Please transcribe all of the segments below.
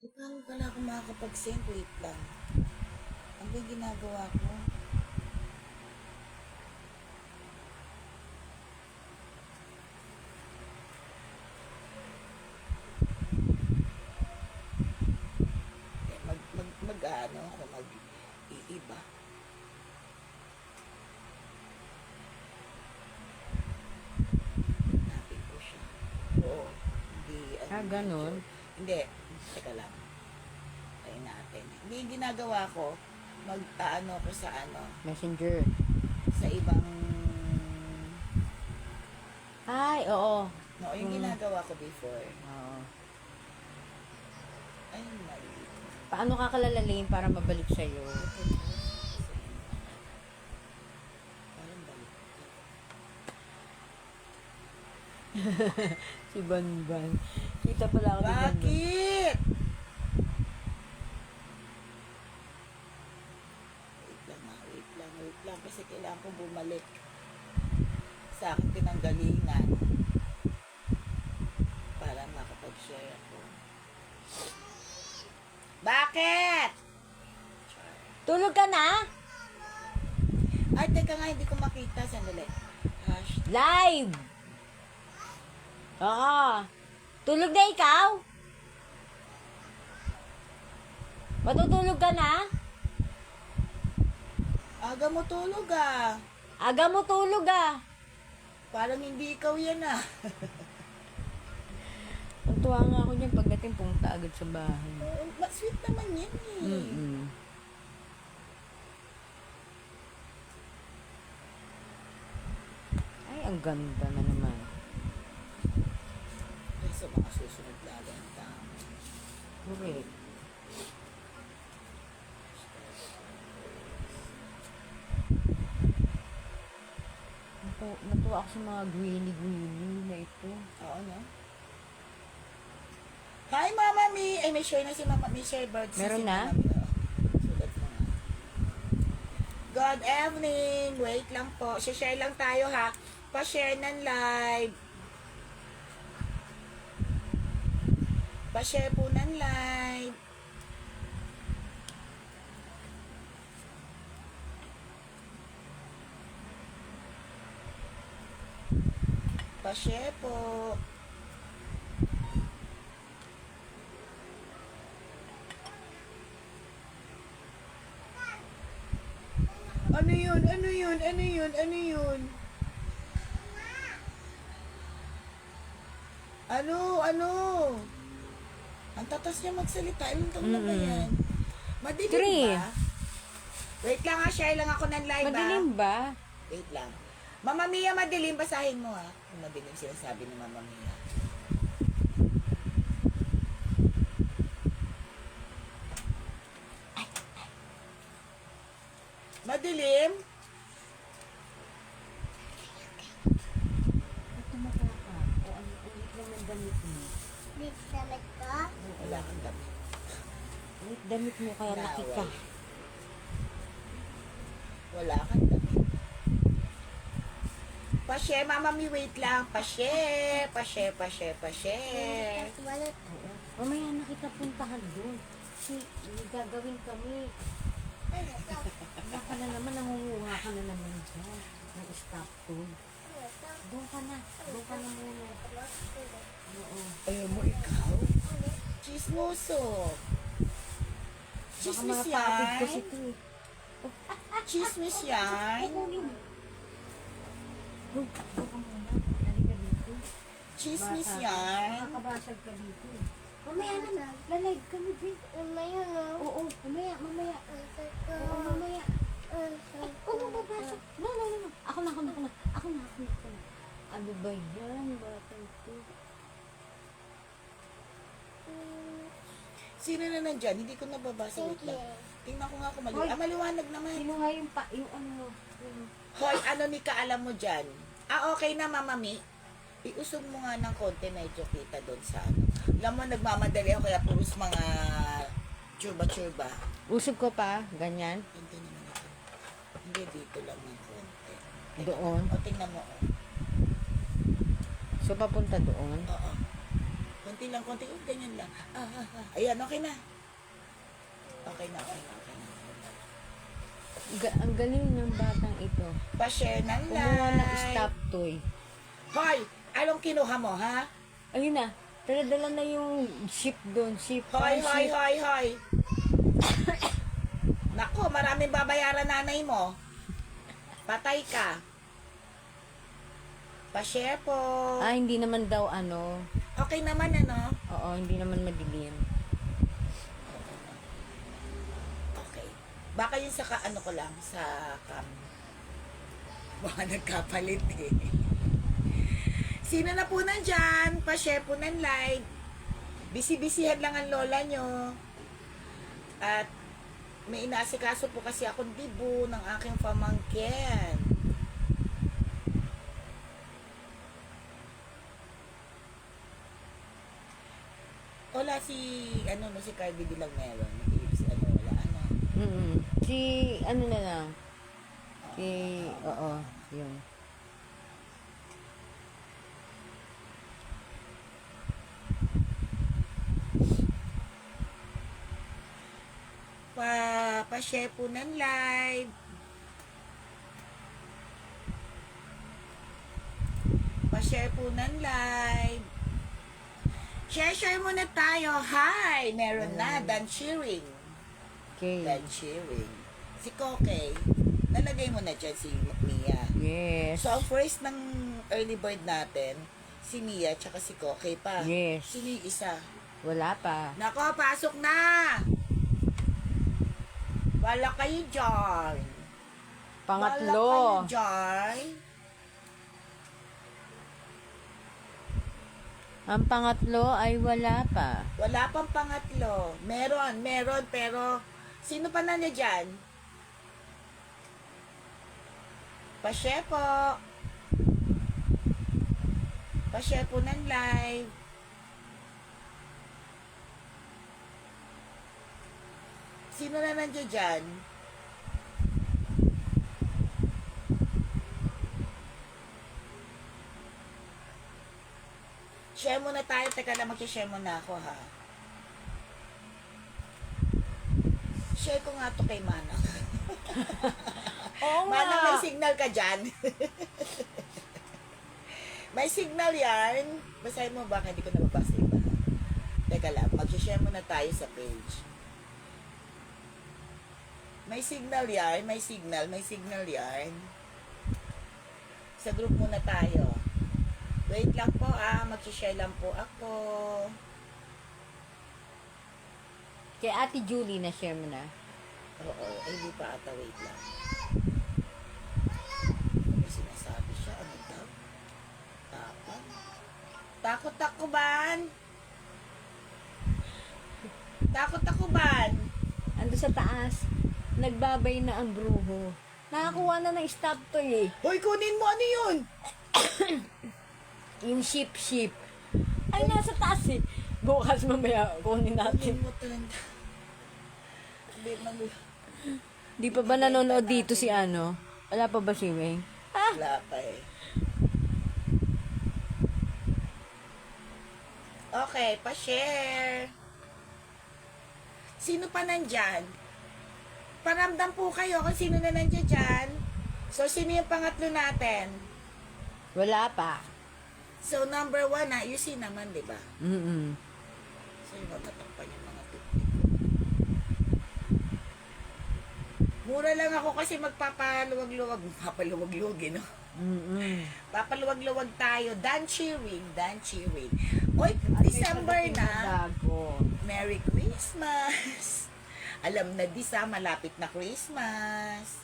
Paano pala ako makakapag-send? Wait lang. Ano ba yung ginagawa ko? Mag-ano ako, mag-iiba. Hanapin ko siya. Oo. Hindi, Ganon. Hindi. Teka lang. Try natin. Hindi yung ginagawa ko, mag-ano ko sa Messenger. sa ibang, Ay, oo. no, yung ginagawa ko before. Oo. Ay, mali. Paano ka kalalalayin para mabalik sa'yo? Parang balik. Si Banban. Kita pala ako ni Banban. Bakit? Wait lang, kasi kailangan ko bumalik sa aking pinanggalingan para makapag-share ako. Bakit? Tulog ka na? Ay, teka nga, hindi ko makita. Sandali. Hashtag. Live! Oo. Tulog na ikaw? Matutulog ka na? Aga mo tulog ah. Aga mo tulog ah. Parang hindi ikaw yan ah. Ang tuwa nga ako niyan pagdating pumunta agad sa bahay. Sweet naman yan eh. Mm-mm. Ay, ang ganda na naman. Ay, sa mga susunod lalo ang tama. Correct. Natuwa ako sa mga greeny na ito. Oo, no? Hi, Mama Mi! Ay, may share na si Mama Mi. Share birds Meron si na? Mama Mi. Sulat mo nga. Good evening! Wait lang po. Share lang tayo ha. Pa-share ng live. Pa-share po ng live. Pa-share po. Ano yun? Ano yun? Ano yun? Ano yun? Ano? Ano? Ang tatas niya magsalita. Ilang taon na ba yan? Madilim Three. ba? Wait lang ha, share lang ako ng live Madilim ba? Wait lang. Mama Mia, madilim. Basahin mo ha. Kung madilim sinasabi ni Mama Mia. Madilim? Ito makaka. O ano, ulit lang ng damit mo. Wala kang damit. Ulit damit mo kaya nakika. Wala kang damit. Pa-share, Mama Mi, wait lang. Pa-share, pa-share, pa-share, pa-share. Oo. Mamaya na kita puntahan doon. Kasi may gagawin kami. Wala ka na naman, nangunguha ka na naman dyan. Ng stop food. Doon ka na. Doon ka na muna. Oo. Ayaw mo ikaw? Chismoso. Baka Chismis mapagod kasi yan. ito eh. Chismis yan. Doon ka muna. Halika dito. Chismis Baka- yan. Makakabasag ka dito eh. Mamaya na. Lalive kami, babe. Oo, mamaya. Oo, mamaya. Huwag mo babasag. No. Ako na. Ano ba yan? Bata ito. Sino na nandyan? Hindi ko nababasa. Wait lang. Tingnan ko nga kung maliwanag. Maliwanag naman. Sino nga yung ano? Hoy, ano ni ka alam mo dyan? Okay na, Mama Mi. Iusog mo nga ng konti, medyo kita doon sa ano. Alam mo, nagmamadali ako kaya puros mga churba-churba. Usog ko pa, ganyan. Hindi naman ito. Hindi, dito lang ng konti. Doon. O, tingnan mo. So, papunta doon. Oo. Konti konti lang, konti. Oh, ganyan lang. Ayan, okay na. Okay na, okay na, okay na. Ang galing ng batang ito. Pa-share ng Kumuha ng like. stop toy. Hoy, anong kinuha mo, ha? Ayun na. Dala na yung ship doon. Ship. Hoy, Ang hoy, ship. hoy, hoy. Nako, maraming babayaran nanay mo. Patay ka. Pa-share po. Ah, hindi naman daw ano. Okay naman, ano? Oo, hindi naman madilim. Okay. Baka yun sa ano ko lang, sa cam. Baka nagkapalit eh. Sino na po nandyan? Pa-share po ng like. Bisi-bisihan lang ang lola nyo. At may inaasikaso po kasi akong dibu ng aking pamangkin. Wala si, ano no, si Carby di lang meron. Si ano, wala, ano. Si, ano na lang. Si, oo, yun. Pa-share po ng live. Pa-share po ng live. Share muna tayo. Hi! Meron na. Dan cheering. Okay. Dan cheering. Si Koke. Nalagay mo na dyan si Mia. Yes. So, ang first ng early bird natin, si Mia tsaka si Koke pa. Yes. Sino yung isa? Wala pa. Nako, pasok na! Wala kayo dyan. Wala Pangatlo. kayo dyan. Ang pangatlo ay wala pa. Wala pang pangatlo. Meron, pero sino pa na niya dyan? Pa-share po. Pa-share po ng live. Sino na nandiyo dyan? Share muna tayo. Teka lang, mag-share muna ako, ha? Share ko nga to kay Mana. Oo Mana, may signal ka dyan. May signal yan. Basahin mo baka hindi ko nababasa iba. Teka lang, mag-share muna tayo sa page. May signal yan. May signal yan. Sa group muna tayo. Wait lang po mag-share lang po ako. Kay Ate Julie na share mo na. Oo, ay hindi pa ata, wait lang. May sinasabi siya, ano daw? Takot-takuban! Takot-takuban! Ando sa taas. Nagbabay na ang bruho. Nakakuha na ng stop toy eh. Hoy, kunin mo, ano yun? Yung ship. Ay, nasa taas eh. Bukas mamaya kunin natin. Kunin mo talaga. Hindi, Di pa ba nanonood dito si ano? Wala pa ba si Weng? wala pa eh. Okay, pa-share. Sino pa nandyan? Paramdam po kayo kung sino na nandyan dyan. So, sino yung pangatlo natin? Wala pa. So, number 1, ayusin naman, di ba? So, yung matatakpan yung mga tupik. Mura lang ako kasi magpapaluwag-luwag. Papaluwag-luwag, no? Papaluwag-luwag tayo. Dan cheering. Oy, December na. Merry Christmas. Alam na malapit na Christmas.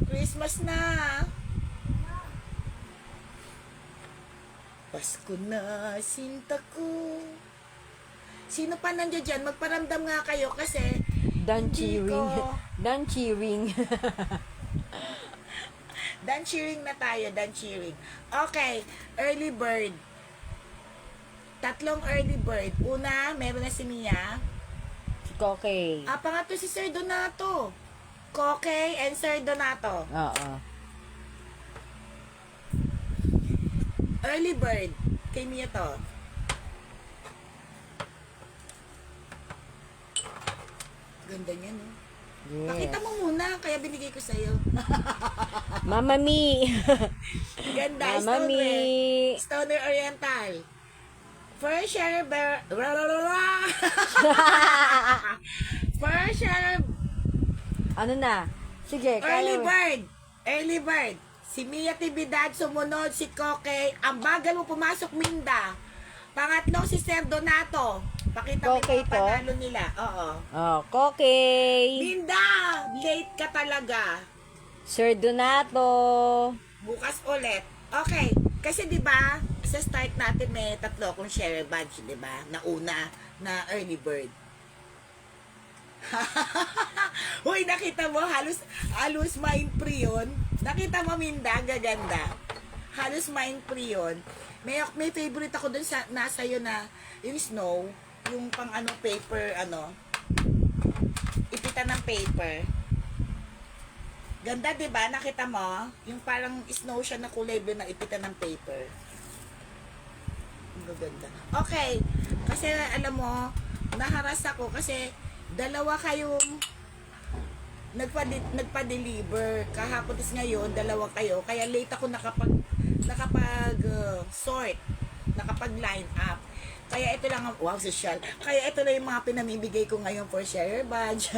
Christmas na. Pasko na, sinta ko. Sino pa nandiyan dyan? Magparamdam nga kayo kasi Dan hindi cheering. ko- Dan cheering. Dan cheering na tayo, dan cheering. Okay, early bird. 3 early bird. Una, meron na si Mia. Si Koke. Pangatlo si Sir Donato. Koke and Sir Donato. Oo. Early bird. Kay Mia to. Ganda niya, no? Pakita Yes. mo muna, kaya binigay ko sa'yo. Mama Mi. Ganda, Mama Stoner. Mi. Stoner Oriental. First share bear. First share. Ano na? Sige, Early kaya mo. bird. Early bird. Si Mia Tibidad sumunod, si Koke. Ang bagal mo pumasok, Minda. Pangatlo, si Sir Donato. Pakita mo Koke yung mga to? panalo nila. Oo. Oh, Kokey. Minda, late ka talaga. Sir Donato. Bukas ulit. Okay. Kasi 'di ba, sa start natin may tatlo kung share badge, 'di ba? Na una na early bird. Hoy, nakita mo halos mind free yun. Nakita mo, Minda, gaganda. Halos mind free yun. May favorite ako dun sa nasa yun na yung snow, yung pang ano paper ipitan ng paper. Ganda, 'di ba? Nakita mo? Yung parang snow siya na kulay blue na ipitan ng paper. Ang ganda. Okay. Kasi alam mo, naharas ako kasi dalawa kayong nagpa-deliver. Kahapon is ngayon, dalawa kayo. Kaya late ako sort, nakapag-line up. Kaya ito lang, wow, social. Kaya ito lang yung mga pinamibigay ko ngayon for share badge.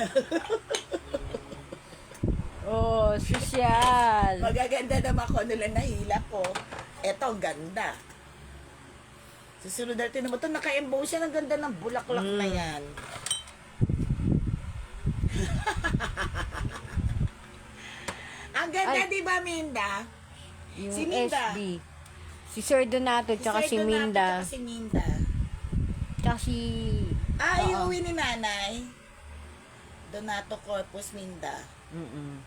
Oh, sosyal. Magaganda naman ko nila nahila ko. Eto, ang ganda. Susunod natin naman ito, naka-emboss yan. Ang ganda ng bulaklak na yan. Ang ganda, Ay. di ba, Minda? Yung Si Minda. SB. Si Sir Donato, tsaka si Sir Donato, Minda. tsaka si Minda. Tsaka si... Oo. Iuwi ni nanay. Donato Corpus Minda. Mm-mm.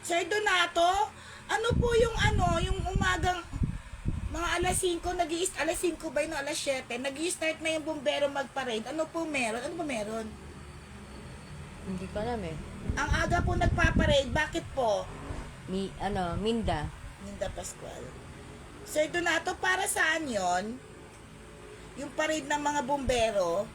Sir Donato, ano po yung umagang mga alas 5, alas 5 ba yun, alas 7, nag-i-start na yung bumbero mag-parade. Ano po meron? Ano ba meron? Hindi ko alam eh. Ang aga po nagpaparade, bakit po? Minda. Minda Pascual. Sir Donato, para saan yon? Yung parade ng mga bumbero?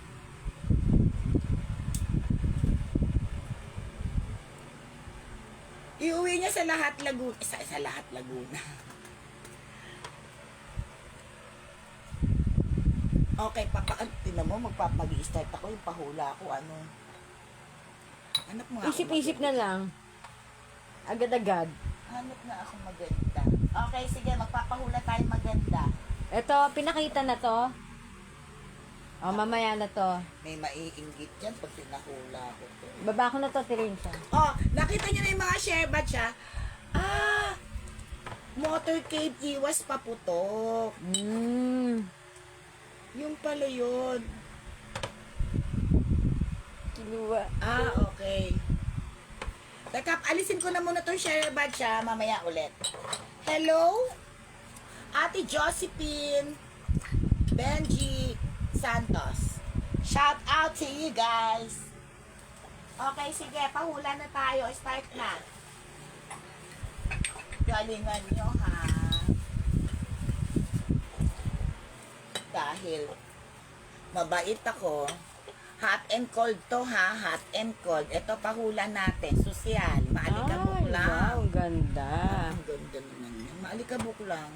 Iuwi niya sa lahat Laguna. Sa lahat Laguna. Okay, tinan mo, mag-i-start ako, yung pahula ako, ano. Hanap mo nga ako Isip-isip na maganda. lang. Agad-agad. Hanap na ako maganda. Okay, sige, magpapahula tayo maganda. Ito, pinakita na to. O, mamaya na to. May maiinggit yan pag pinahula ko to. Baba ko na to, Tirinsa. Oh, nakita niyo na yung mga share batch ha? Motorcade iwas paputok. Yung pala yun. Kiluwa. Okay. Teka, alisin ko na muna tong share batch ha, mamaya ulit. Hello? Ate Josephine, Benji Santos. Shout out to you guys. Okay, sige, pahula na tayo. Start na. Galingan nyo, ha? Dahil mabait ako. Hot and cold to, ha? Hot and cold. Ito, pahula natin. Sosyal. Maalikabok Ay, lang. wow, ang ganda. Ang ganda naman yan. Maalikabok lang.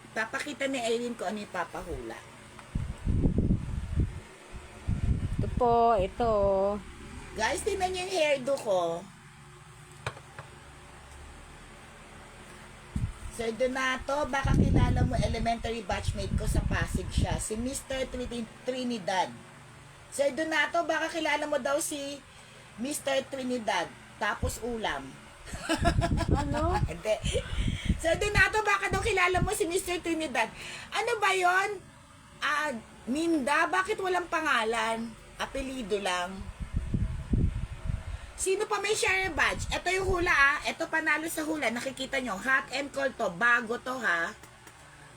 Papakita ni Aileen ko ano yung papahula. Ito po, ito. Guys, tingnan niyo yung hairdo ko. Sir Donato, baka kilala mo elementary batchmate ko sa Pasig siya. Si Mr. Trinidad. Sir Donato, baka kilala mo daw si Mr. Trinidad. Tapos ulam. Ano? Hindi. Sir Donato, baka daw kilala mo si Mr. Trinidad. Ano ba yon? Minda, bakit walang pangalan? Apelido lang. Sino pa may share badge? Ito yung hula Ito panalo sa hula. Nakikita nyo. Hot and cold to. Bago to ha.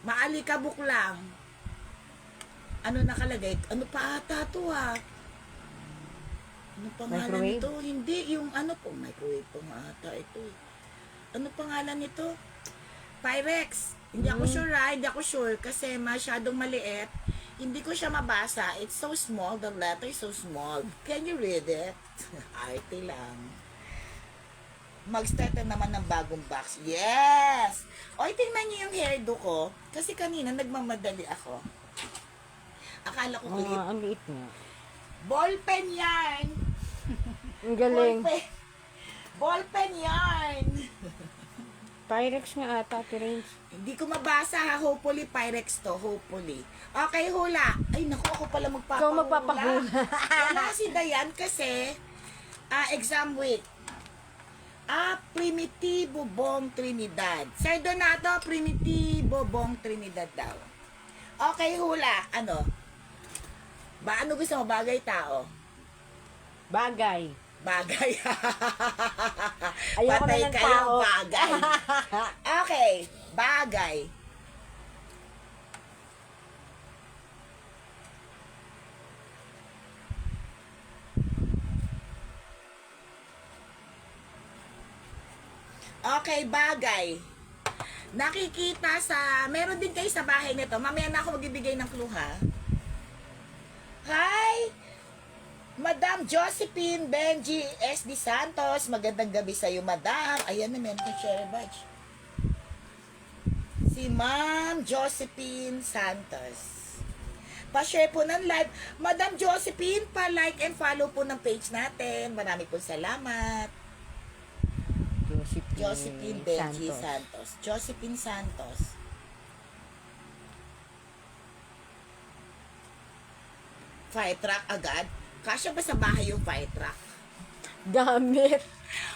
Maalikabok lang. Ano nakalagay? Ano pa ata to ha? Ano pangalan Microwave? ito? Hindi. Yung ano po. Microwave po nga ata ito eh. ano pangalan nito? Pyrex. Hindi ako sure hindi ako sure kasi masyadong maliit. Hindi ko siya mabasa. It's so small, the letter is so small. Can you read it? Arte lang. Mag-start na naman ng bagong box. Yes! Oy, tingnan niyo yung hairdo ko. Kasi kanina nagmamadali ako. Akala ko clip. Ang liit nga. Ballpen yarn! Ang galing. Ballpen yarn! Pyrex nga ata, Prince. Hindi ko mabasa ha. Hopefully, Pyrex to. Hopefully. Okay, hula. Ay, naku, ako pala magpapahula. Ikaw magpapahula. Wala si Dayan kasi exam week. Primitibo Bong Trinidad. Sir Donato, Primitibo Bong Trinidad daw. Okay, hula. Ano? Ano gusto mo? Bagay tao? Bagay. Bagay. Ayoko na Patay ng kayo, tao. bagay. Okay, bagay. Okay, bagay. Nakikita sa, meron din kayo sa bahay nito. Mamaya na ako magbibigay ng clue ha. Hi! Madam Josephine Benji S.D. Santos. Magandang gabi sa iyo, Madam. Ayan na, meron kang share badge. Si Ma'am Josephine Santos. Pa-share po ng live. Madam Josephine, pa-like and follow po ng page natin. Marami po salamat. Josephine Benji Santos. Josephine Santos. Fire truck agad? Kasya ba sa bahay yung fire truck? Gamit.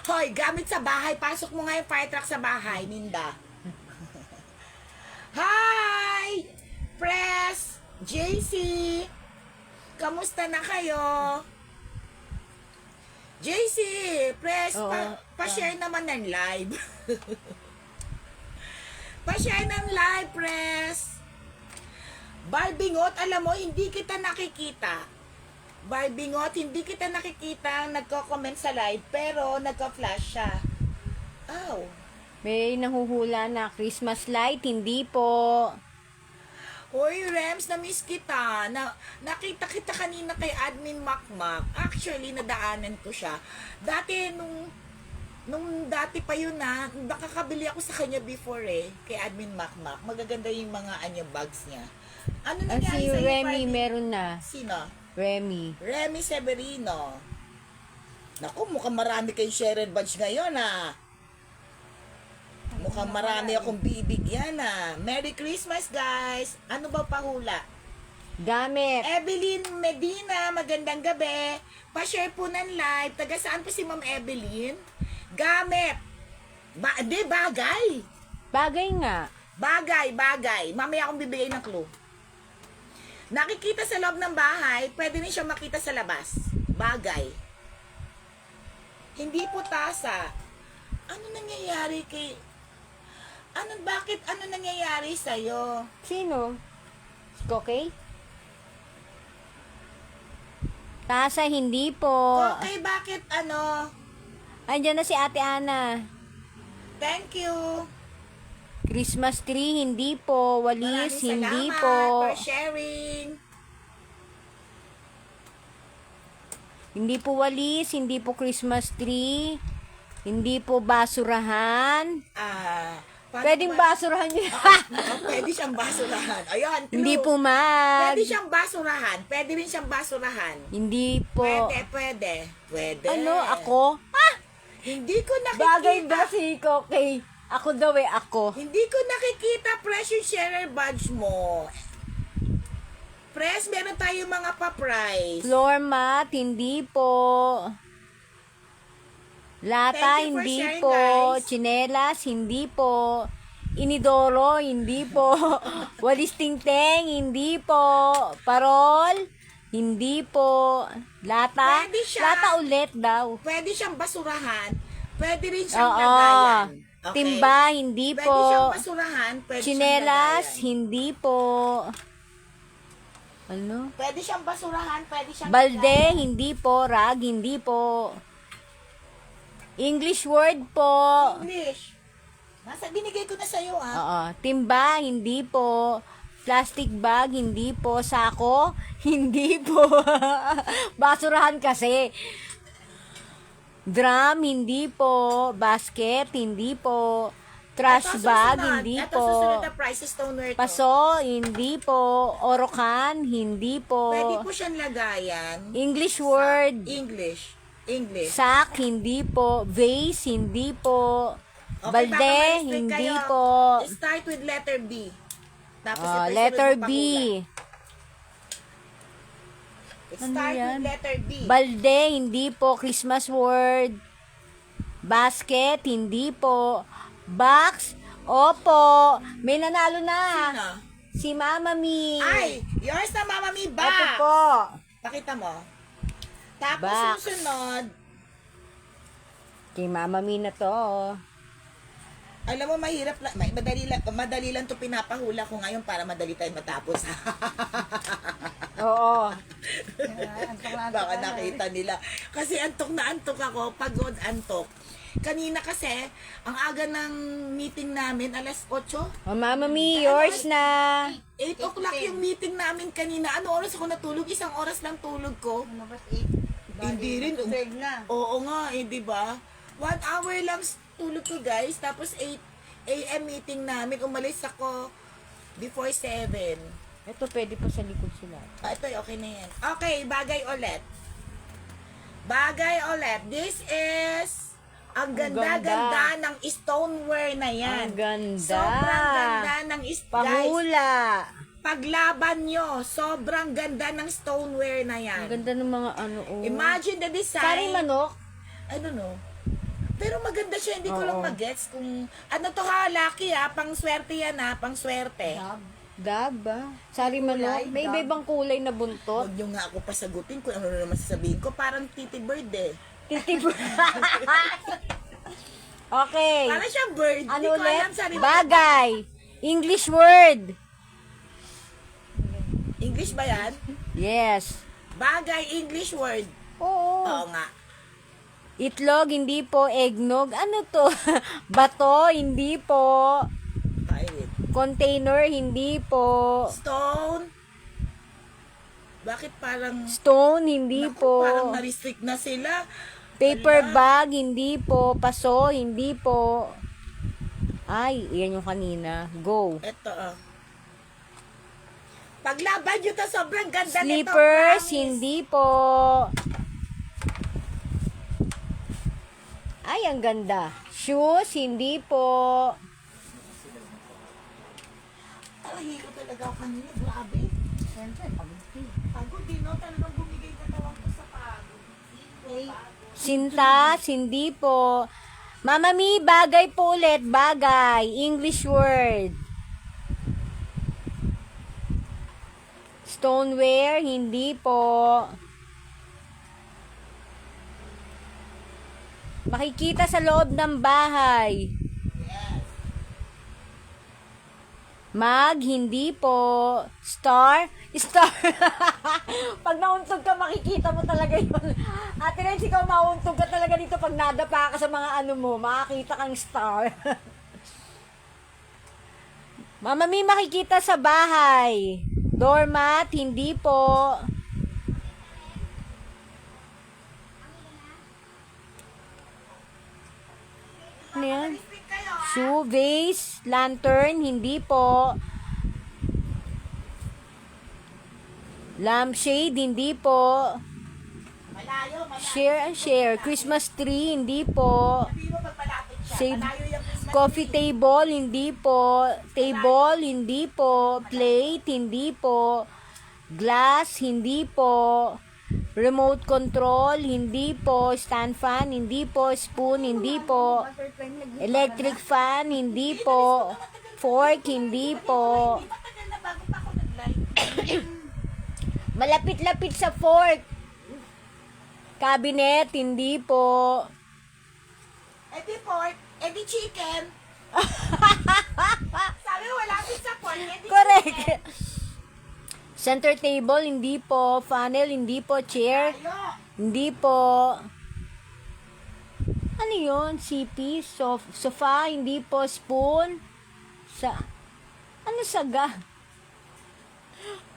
Hoy, gamit sa bahay. Pasok mo nga yung fire truck sa bahay, Ninda. Hi! Press! JC! Kamusta na kayo? JC! Press! Pa-share naman ng live. Pa-share ng live, Press! Barbingot, alam mo, hindi kita nakikita. Barbingot, hindi kita nakikita nagko-comment sa live, pero nagka-flash siya. Ow. May nahuhula na Christmas light, hindi po. Hoy, Rems, na-miss kita. Nakita kita kanina kay Admin Makmak. Actually, nadaanan ko siya. Dati, nung dati pa yun nakakabili ako sa kanya before kay Admin Makmak. Magaganda yung mga bags niya. Ano nangyari Si sa'yo, Remy Barbie? meron na. Sino? Remy. Remy Severino. Naku, mukhang marami kayong shared badge ngayon Mukhang marami akong bibigyan Merry Christmas, guys! Ano ba pahula? Gamit. Evelyn Medina, magandang gabi. Pa-share po ng live. Taga saan po si Ma'am Evelyn? Gamit. Di, bagay. Bagay nga. Bagay. Mamaya akong bibigay ng clue. Nakikita sa loob ng bahay, pwede rin siya makita sa labas. Bagay. Hindi po tasa. Ano nangyayari kay... Bakit nangyayari sa'yo? Sino? Si Kokey? Tasa, hindi po. Okay, bakit Andiyan na si Ate Ana. Thank you. Christmas tree, hindi po. Walis, Maraming hindi salamat po. for sharing. Hindi po walis, hindi po Christmas tree. Hindi po basurahan. Pwedeng basurahan yun. Pwede siyang basurahan. Ayun, clue. Hindi po mag. Pwede siyang basurahan. Pwede rin siyang basurahan. Hindi po. Pwede. Ano, ako? Hindi ko nakikita. Bagay ba si Kokey? Ako daw ako. Hindi ko nakikita, Press, yung sharer badge mo. Press, meron tayo mga pa-price. Floor mat, hindi po. Lata, Thank you for hindi sharing, po. guys. Chinelas, hindi po. Inidoro, hindi po. Walis tingteng, hindi po. Parol, hindi po. Lata, Pwede siya. lata ulit daw. Pwede siyang basurahan. Pwede rin siyang Oo. lagayan. Okay? Timba, hindi Pwede po. siyang basurahan. Pwede siyang Chinelas, lagayan. hindi po. Ano? Pwede siyang basurahan. Pwede siyang Balde, lagayan. hindi po. Rag, hindi po. English word po. English. Nasa binigay ko na sa'yo, ah. Oo. Timba, hindi po. Plastic bag, hindi po. Sako, hindi po. Basurahan kasi. Drum, hindi po. Basket, hindi po. Trash bag, hindi Ito po. susunod na price stoneware to. Paso, hindi po. Orokan, hindi po. Pwede po siyang lagayan. English word. English. Sak, hindi po. Vase, hindi po. Okay, baka Balde, ma-restrict hindi kayo. po. Start with letter B. Tapos ito, Letter sunod mo B. pahula. Ano Start yan? with letter B. Balde, hindi po. Christmas word. Basket, hindi po. Box, opo. May nanalo na. Sino? Si Mama Mi. Ay, yours na, Mama Mi, ba? Ito po. Pakita mo. Tapos Box. susunod, Kay Mama Mi na to. alam mo, mahirap lang, madali lang to pinapahula ko ngayon para madali tayo matapos. Oo. Baka nakita nila. Kasi antok na antok ako, pagod antok. Kanina kasi, ang aga ng meeting namin, alas 8. Oh, Mama Mi, yours na. 8 o'clock yung meeting namin kanina. Ano oras ako natulog? 1 oras lang tulog ko. Hindi rin. Oo nga, di ba? 1 hour lang tulog ko, guys. Tapos 8 a.m. meeting namin. Umalis ako before 7. Ito pwede pa sa likod sila. Ito, okay na yan. Okay, bagay ulit. Bagay ulit. This is ang ganda-ganda ng stoneware na yan. Ang ganda. Sobrang ganda ng guys. Pahula. Paglaban nyo, sobrang ganda ng stoneware na yan. Ang ganda ng mga ano. Oh. Imagine the design. Sari manok. I don't know. Pero maganda siya, hindi ko Oo. lang mag-gets kung ano to ha, lucky ha, pang swerte yan ha, pang swerte. Dab ba? Sari manok. May iba-ibang kulay na buntot. Huwag nyo nga ako pasagutin kung ano naman sasabihin ko, parang titi bird eh. Titib. Okay. Parang siya bird. Ano Di ko ulit? alam, sarili- Bagay. English word. English ba yan? Yes. Bagay, English word. Oo. Oo nga. Itlog, hindi po. Eggnog. Ano to? Bato, hindi po. Ay, Container, hindi po. stone. Bakit parang... Stone, hindi Naku, po. parang na-restrict na sila. Paper bag, hindi po. Paso, hindi po. Ay, yan yung kanina. Go. Ito, Paglaban nyo to, sobrang ganda nito. Slippers, promise. hindi po. Ay, ang ganda. Shoes, hindi po. Ay, ko talaga ako kanina. Grabe. Siyempre, Pagod din, no? Talagang bumigay na daw ako sa pagod. Sintas, hindi po. Mama Mi, bagay po ulit. Bagay. English word. Stoneware, hindi po. Makikita sa loob ng bahay. Mag, hindi po. Star? Star. Pag nauntog ka, makikita mo talaga yun. Ate Renz, ikaw mauntog ka talaga dito pag nadapa ka sa mga ano mo. Makakita kang star. Mama Mi, makikita sa bahay. Doormat, hindi po. Ano yan? Shoe, vase, lantern, hindi po. Lampshade, hindi po. Malayo. Share and share. Christmas tree, hindi po. Sabihin mo pag malapit siya. Shade. Malayo yung Christmas Coffee tree. table, hindi po. Table, hindi po. Plate, hindi po. Glass, hindi po. Remote control, hindi po. Stand fan, hindi po. Spoon, hindi po. Electric fan, hindi po. Fork, hindi po. Di ba tagal na bago pa ako nag-live? Malapit-lapit sa fork. Cabinet, hindi po. Edi pork, edi chicken. Sabi mo, malapit sa pork, edi Correct. chicken. Center table, hindi po. Funnel, hindi po. Chair, Ayo. hindi po. Ano yun? CP? Sofa? Hindi po spoon? Ano saga?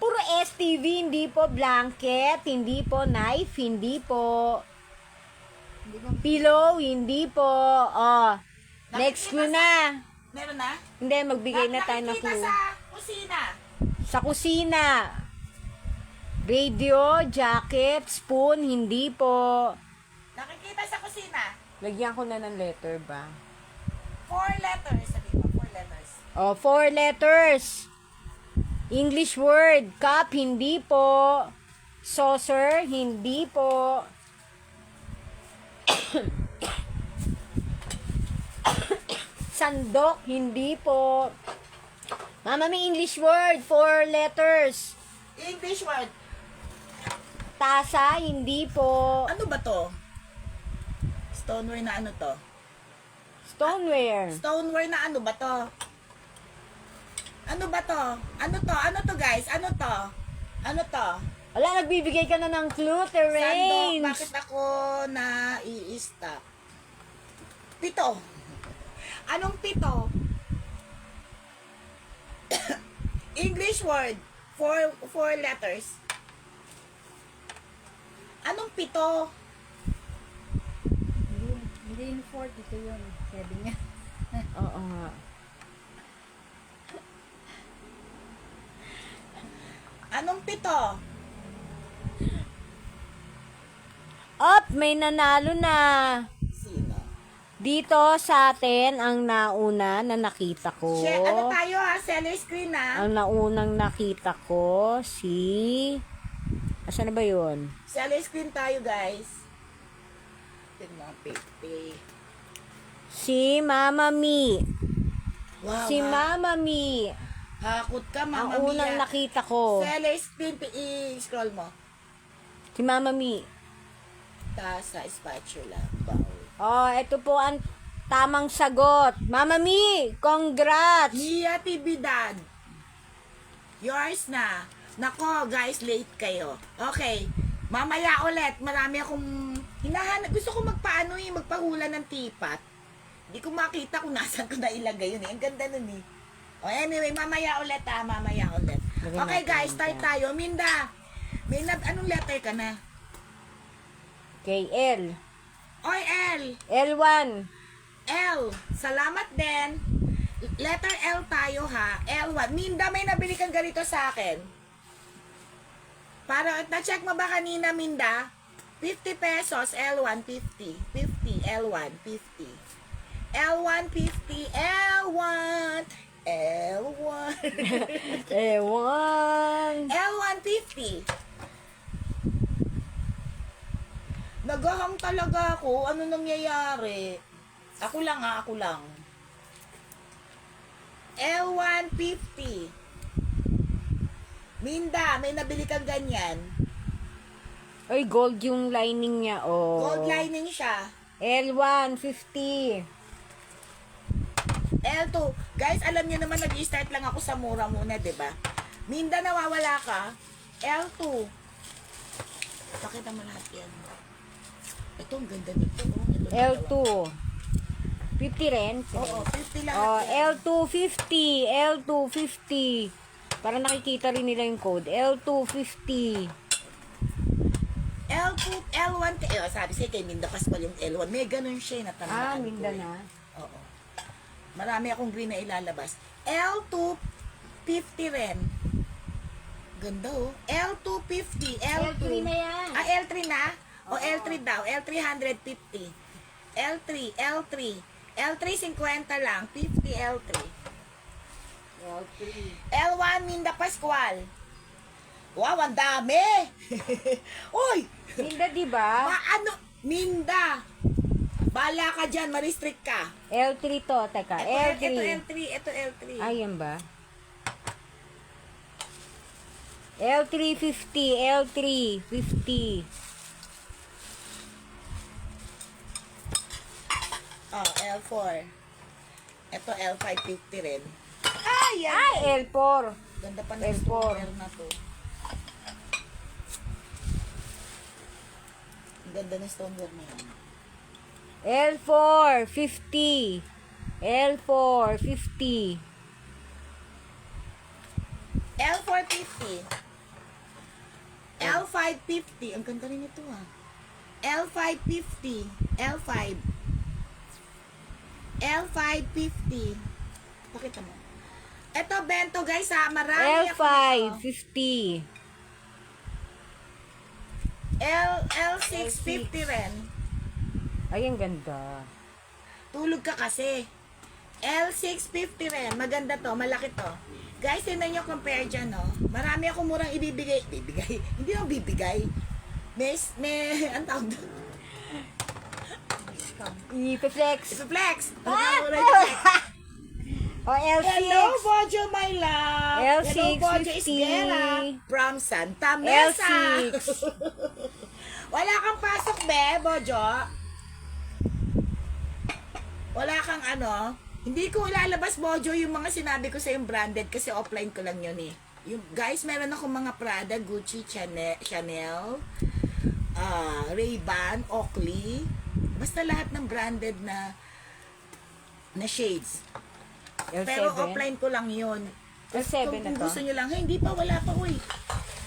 Puro STV, hindi po blanket, hindi po knife, hindi po pillow, hindi po. Oh, next clue na. Meron na? Hindi, magbigay na tayo ng Nakikita clue. sa kusina. Sa kusina. Radio, jacket, spoon, hindi po. Nakikita sa kusina. Lagyan ko na ng letter ba? 4 letters. Sabi mo, 4 letters. Oh, 4 letters. English word. Cup, hindi po. Saucer, hindi po. Sandok, hindi po. Mama, may English word. 4 letters. English word. Tasa, hindi po. Ano ba to? Stoneware na ano to? Stoneware. Stoneware na ano ba to? Ano ba to? Ano to? Ano to guys? Ano to? Ano to? Wala, nagbibigay ka na ng clue, Sandok. Terrain. Bakit ako na i-stop? Pito. Anong pito? English word. 4 letters. Anong pito? Hindi yung 40 ito yun. Sabi niya. Oo nga. Anong pito? Up, may nanalo na. Sino? Dito sa atin, ang nauna na nakita ko. Ano tayo ha? Seller screen ha? Ang naunang nakita ko, asan na ba yun? Seller screen tayo guys. Tingnan, pipi. Si Mama Mi. Wow, Si ha? Mama Mi. Hakot ka, Mama Ang unang Mia. nakita ko. Seller screen, i-scroll mo. Si Mama Mi. Tasa, spatula, bowl. Oh, ito po ang tamang sagot. Mama Mi, congrats! Mia Tibidad. Yours na. Nako, guys, late kayo. Okay. Mamaya ulit. Marami akong hinahanap. Gusto ko magpahula ng tipat. Hindi ko makita kung nasan ko na ilagay yun eh. Ang ganda nun eh. Oh, anyway, mamaya ulit ha. Mamaya ulit. Lagyan Okay, natin guys, yan start dyan. tayo. Minda, anong letter ka na? KL. Oy, L. L1. L. Salamat din. Letter L tayo ha. L1. Minda, may nabili kang ganito sa akin. Para, na-check mo ba kanina, Minda? 50 pesos, L1, 50. 50, L1, 50. L1, 50, L1. L1. Ewan. L1, 50. Nagahang talaga ako. Ano nangyayari? Ako lang ha, ako lang. L1, 50. Minda, may nabili kang ganyan. Ay, gold yung lining niya, oh. Gold lining siya. L1, 50. L2. Guys, alam niyo naman, nag-start lang ako sa mura muna, 'di ba? Minda, nawawala ka. L2. Pakita mo lahat yan. Ito, ang ganda nito. Oh. Ito, L2. 50 rin. Oo, 50 lahat Oh, yan. L2, 50. L2, 50. Para nakikita rin nila yung code. L2, 50. L2, L1, sabi sa'yo kay Minda Pascual yung L1. May ganun siya, natandaan ko Minda eh. na. Oo. Marami akong green na ilalabas. L2, 50 rin. Ganda oh. L2, 50. L2. L3 na yan. Ah, L3 na? O L3 daw. L3, 150. L3, L3. L3, 50 lang. 50, L3. L3. L1, Minda Pascual. Wow, ang dami! Uy! Minda, di ba? Paano? Minda! Bala ka dyan, ma-restrict ka. L3 to. Teka, L3. Ito L3, ito L3. Ayan ba? L3, 50. L3, 50. Oh, L4. Ito L5, 50 rin. Ay, yan. Ay, L4. Ganda pa ng L4. stoneware na to. Ang ganda ng stoneware na yan. L4, 50. L4, 50. L450. L550. Ang ganda rin ito ah. L550. L5. L550. Pakita mo. Ito, bento guys ha. Marami L5, ako nito. 50. L650 rin. Ay, ang ganda. Tulog ka kasi. L650 rin. Maganda to. Malaki to. Guys, tingnan nyo compare dyan, no? Marami ako murang ibibigay. Bibigay. Hindi lang bibigay. Ang tawag doon. Ipiflex. Ipiflex. Ah! O, L6. Hello, Bojo, my love. L6, Hello, Bojo 50. Isbela. From Santa Mesa. L6. Wala kang pasok, be, Bojo. Wala kang ano. Hindi ko ilalabas, Bojo, yung mga sinabi ko sa yung branded kasi offline ko lang yun eh. Yung, guys, meron akong mga Prada, Gucci, Chanel, Ray-Ban, Oakley. Basta lahat ng branded na shades. L7. Pero offline ko lang yun. L7 Kung na to. gusto nyo lang, hindi pa, wala pa, uy.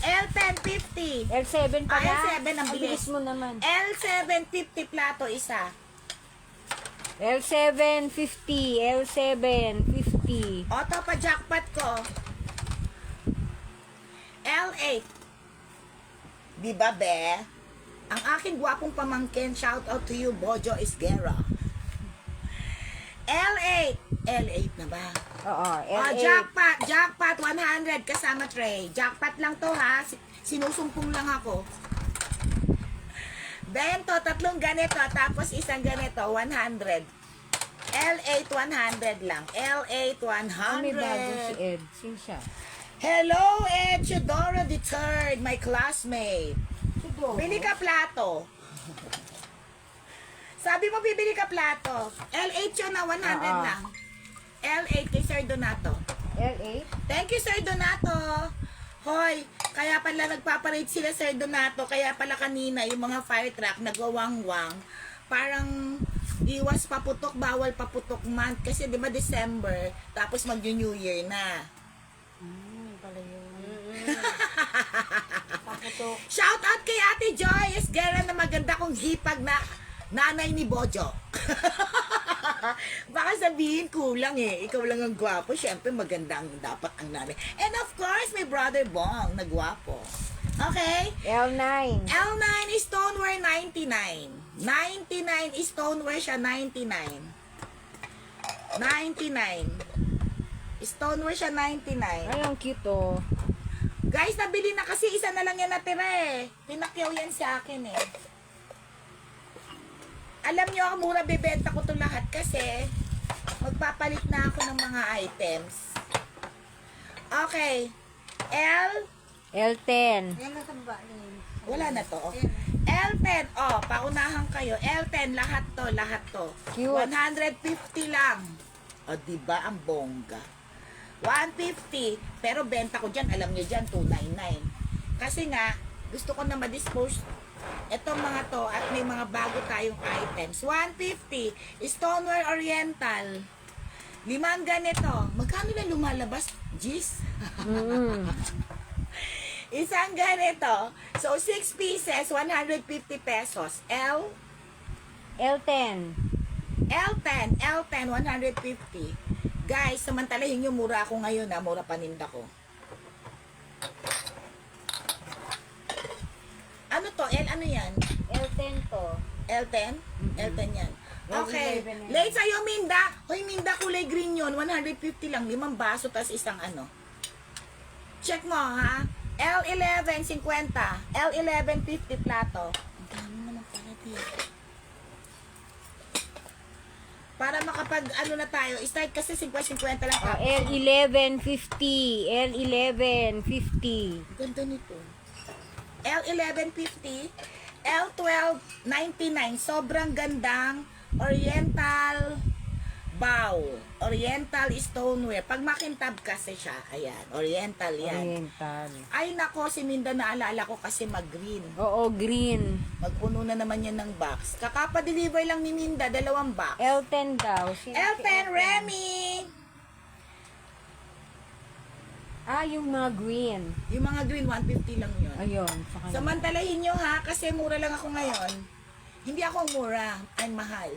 L1050. L7 pa na. L7 ang bilis. mo naman. L750 plato isa. L750. L750. Auto pa jackpot ko. L8. Diba, be? Ang aking gwapong pamangkin, shout out to you, Bojo Isguera. L8. L8 na ba? Oo, Oh, L8. jackpot 100 kasama tray. Jackpot lang to ha. Sinusumpong lang ako. Bento, tatlong ganito, tapos isang ganito, 100. L8 100 lang. L8 May bago si 100. Ed. Sino siya? Hello, Ed Chidora the third, my classmate. Siguro. Bili ka plato. Sabi mo bibili ka plato. L8 yun na 100 lang. L8 kay Sir Donato. L8? Thank you, Sir Donato. Hoy, kaya pala nagpaparate sila, Sir Donato. Kaya pala kanina, yung mga fire truck nagwawang-wang. Parang iwas paputok, bawal paputok month. Kasi di ba December, tapos mag-New Year na. Pala yun. Paputok. Shout out kay Ate Joy Esguera na maganda kong hipag na nanay ni Bojo. Baka sabihin kulang eh. Ikaw lang ang gwapo. Siyempre maganda ang dapat ang nanay. And of course, my brother Bong na gwapo. Okay? L9. L9 is stoneware 99. 99 is stoneware siya 99. 99. Stoneware siya 99. Ay, ang cute oh. Guys, nabili na kasi isa na lang yan natira eh. Pinakyaw yan sa akin eh. Alam nyo, ang mura bebenta ko to lahat kasi magpapalit na ako ng mga items. Okay. L10. Yan na tamba niya. Wala na to. L10. Oh, paunahan kayo. L10, lahat to. Cute. 150 lang. O, diba ang bongga? 150. Pero benta ko dyan, alam nyo dyan, 299. Kasi nga, gusto ko na ma-dispose itong mga to at may mga bago tayong items. 150. Stoneware Oriental. 5 ganito. Magkano na lumalabas? Gis? Isang ganito. So, 6 pieces, 150 pesos. L10. L10, 150. Guys, samantalahin nyo, mura ako ngayon na, mura paninda ko. Ano to? Ano yan? L10 to. L10? L10 yan. Okay. 11 yan. Late sa'yo, Minda. Hoy, Minda, kulay green yun. 150 lang. 5 baso, tas isang ano. Check mo, ha? L11, 50. L11, 50 plato. Ang dami naman pala dito. Para makapag, ano na tayo, start kasi 50-50 lang. Oh, L1150. L1150. Ganda nito. L1150, L1299, sobrang gandang Oriental Bow. Oriental stoneware. Pag makintab kasi siya, ayan, oriental yan. Oriental. Ay nako, si Minda naalala ko kasi mag-green. Oo, green. Magpuno na naman yan ng box. Kakapa-deliver lang ni Minda, 2 box. L10 daw. Elton, Remy! Ah, yung mga green. Yung mga green, 150 lang yun. Ayun. Sa kanila. Samantalahin nyo ha, kasi mura lang ako ngayon. Hindi ako mura, ang mahal.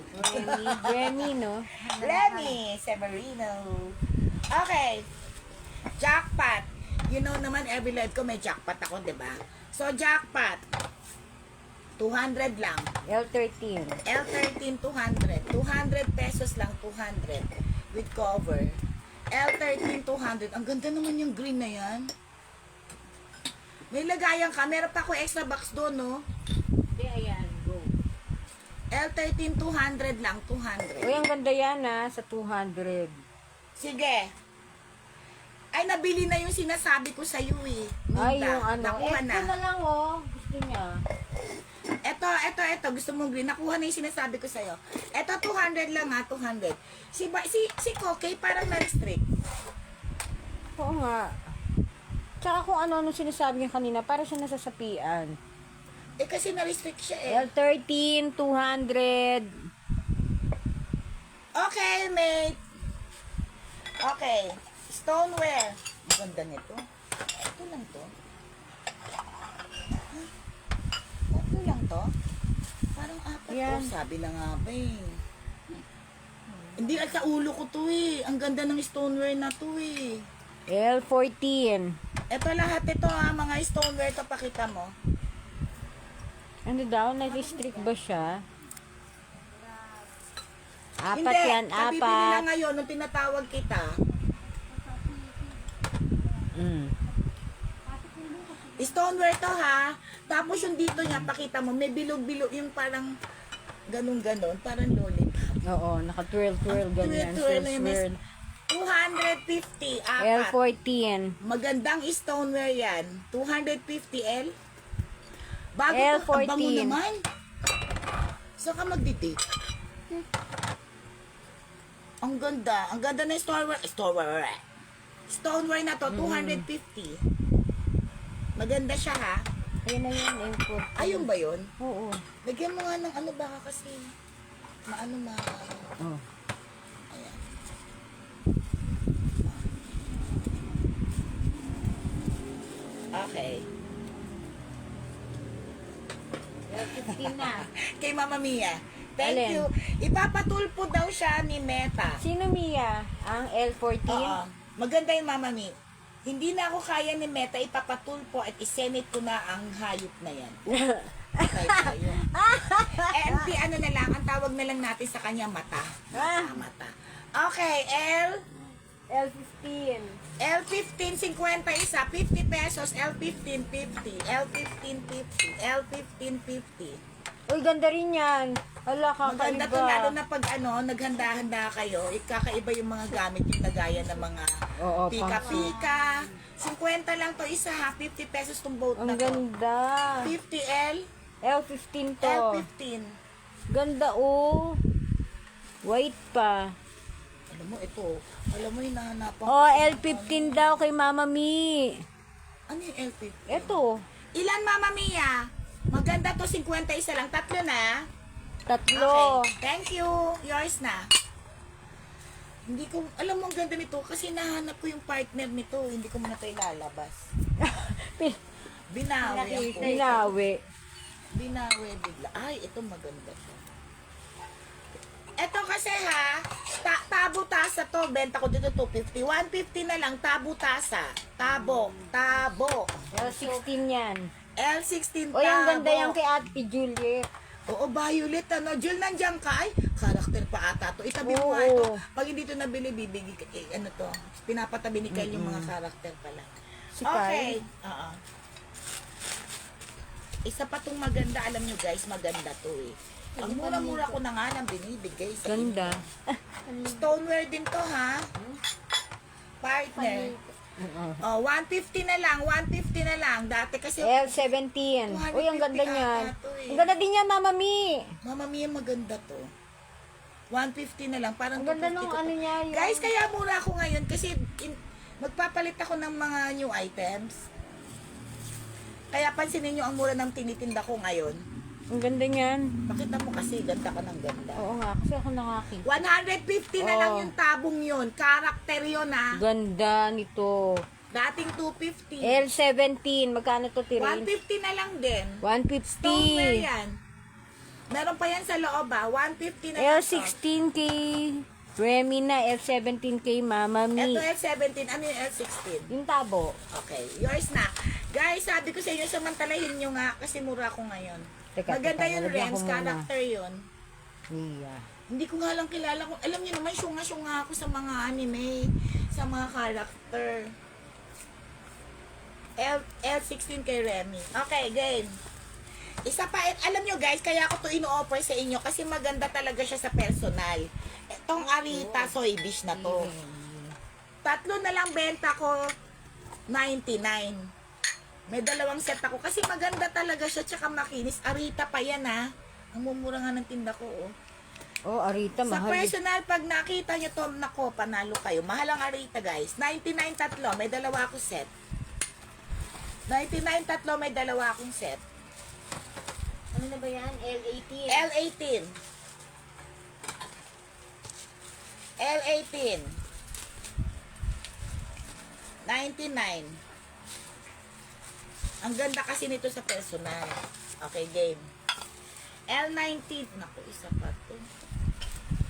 Remy, no? Remy Severino. Okay. Jackpot. You know naman, every life ko may jackpot ako, di ba? So, jackpot. 200 lang. L13. L13, 200. 200 pesos lang, 200. With cover. L13, 200. Ang ganda naman yung green na yan. May lagayan ka. Meron pa ako extra box doon, no? Hindi, ayan. Go. L13, 200 lang, 200. Uy, ang ganda yan, sa 200. Sige. Ay, nabili na yung sinasabi ko sa iyo eh. Ay, Minda. yung ano. Nakuha Ito na. na lang, Gusto niya. Ito. Gusto mong green. Nakuha na yung sinasabi ko sa iyo. Ito, 200 lang ha, 200. Si Kokey parang na-restrict. Oo nga. Tsaka kung ano sinasabi niya kanina, para siya nasasapian. Eh, kasi na-restrict siya eh. L13, 200. Okay, mate. Okay. Stoneware. Ang ganda nito. Ito lang to. Huh? Ito lang to. Parang apat Yan. to. Sabi na nga ba eh. Hindi at sa ulo ko to eh. Ang ganda ng stoneware na to eh. L14. Ito lahat ito ha. Mga stoneware to pakita mo. Ano daw? Na-restrict ba siya? Apat Hindi. yan, Nabibili na apat. ngayon nung tinatawag kita. Mm. Stoneware to ha. Tapos yung dito niya, pakita mo, may bilog-bilog yung parang ganun-ganon, parang lollipop. Oo, naka-twirl-twirl, ganyan. Twirl na yung Swirl-swirl. 250, apat. L14. Magandang stoneware yan. 250 L. Bago to, ang bango L14. naman. Saan ka magdi-date? Ang ganda. Ang ganda na stoneware. Stoneware na to, 250. Maganda siya ha. Ayun na yun, L14. Ayun ba yun? Oo. Lagyan mo nga ng ano baka kasi maano. Oh. Ayan. Okay. L15 na. Kay Mama Mia. Thank Alin? you. Ipapatulpo daw siya ni Meta. Sino, Mia? Ang L14? Oo. Maganda yung Mama Mi. Hindi na ako kaya ni Meta ipapatulpo at isenit ko na ang hayop na yan. Okay, tayo. ano na lang, ang tawag na lang natin sa kanya mata. Mata. Okay, L15. L15, 50 isa, 50 pesos, L15, 50, L15, 50, L15, 50. Uy, ganda rin yan. Hala, Maganda to, kakaiba. lalo na pag naghanda-handa kayo, ikakaiba yung mga gamit yung nagaya ng mga Oo, pika-pika. 50 lang to isa ha, 50 pesos tong boat Ang na to. ganda. 50 L, L15 to. L15. Ganda, White pa. Alam mo, ito, alam mo, hinahanapan Oh, ko. L15 daw kay Mama Mi. Ano yung L15? Ito. Ilan, Mama Mia? Maganda to, 51 lang. Tatlo na. Tatlo. Okay, thank you. Yours na. Hindi ko, alam mo ang ganda nito kasi nahanap ko yung partner nito. Hindi ko muna ito ilalabas. Binawi ako. Binawi. Binawi bigla. Ay, ito maganda to. Ito kasi ha, tabo tasa to. Benta ko dito 250. 150 na lang, tabo tasa. Tabo. L16 yan. L16 tabo. O, yung ganda yan kay Ate Juliet. Oo, Violet, Jul, nandiyan ka? Ay, karakter pa ata to. Itabi mo nga Oo. ito. Pag hindi to nabili, bibigay ka, ano to, pinapatabi ni Kyle yung mga karakter pala. Si Okay. Oo. Isa pa tong maganda, alam nyo guys, maganda to eh. Ang mura-mura ko na nga nang binibigay sa Ganda. inyo. Stoneware din to ha. Partner. Oh, 150 na lang, 150 na lang. Dati kasi, L17. Uy, ang ganda 250 niyan. ata to eh. Ang ganda din yan, Mama Mi. Mama Mia, maganda to. 150 na lang. Parang Ang ganda 250 nung ko to. ano niya. Yung... Guys, kaya mura ako ngayon kasi magpapalit ako ng mga new items. Kaya pansinin nyo ang mura ng tinitinda ko ngayon. Ang ganda niyan. Pakita mo kasi, ganda ka ng ganda. Oo nga, kasi ako nakakita. 150 na lang Oh. yung tabong yun. Karakter yun ha. Ganda nito. Dating 250. L17, magkano to, Tirin? 150 na lang din. 150. Stoneware yan. Meron pa yan sa loob ha. 150 na lang to. L16K. Remy na, L17K, Mama Mi. Ito F17. Ano yung F16? Yung tabo. Okay, yours na. Guys, sabi ko sa inyo, samantalahin nyo nga kasi mura ko ngayon. Teka, Maganda teka, yung nalagyan Rems, ko muna. character yun. Yeah. Hindi ko nga lang kilala kung, alam niyo naman, syunga-syunga ako sa mga anime, sa mga character. L16 kay Remy. Okay, game. Isa pa, alam nyo guys, kaya ako to ino-offer sa inyo kasi maganda talaga siya sa personal. Itong Arita Soy Dish na to. Tatlo na lang benta ko, 99. May dalawang set ako kasi maganda talaga siya tsaka makinis. Arita pa yan ha. Ang mumura nga ng tinda ko oh. Oh, Arita, Sa mahal. personal, pag nakita nyo to, nako, panalo kayo. Mahal ang Arita, guys. 99 tatlo, may dalawa akong set. 99 tatlo, may dalawa akong set. Ano na ba yan? L18. L18. L18. 99. Ang ganda kasi nito sa personal. Okay, game. L19. Naku, isa pa to.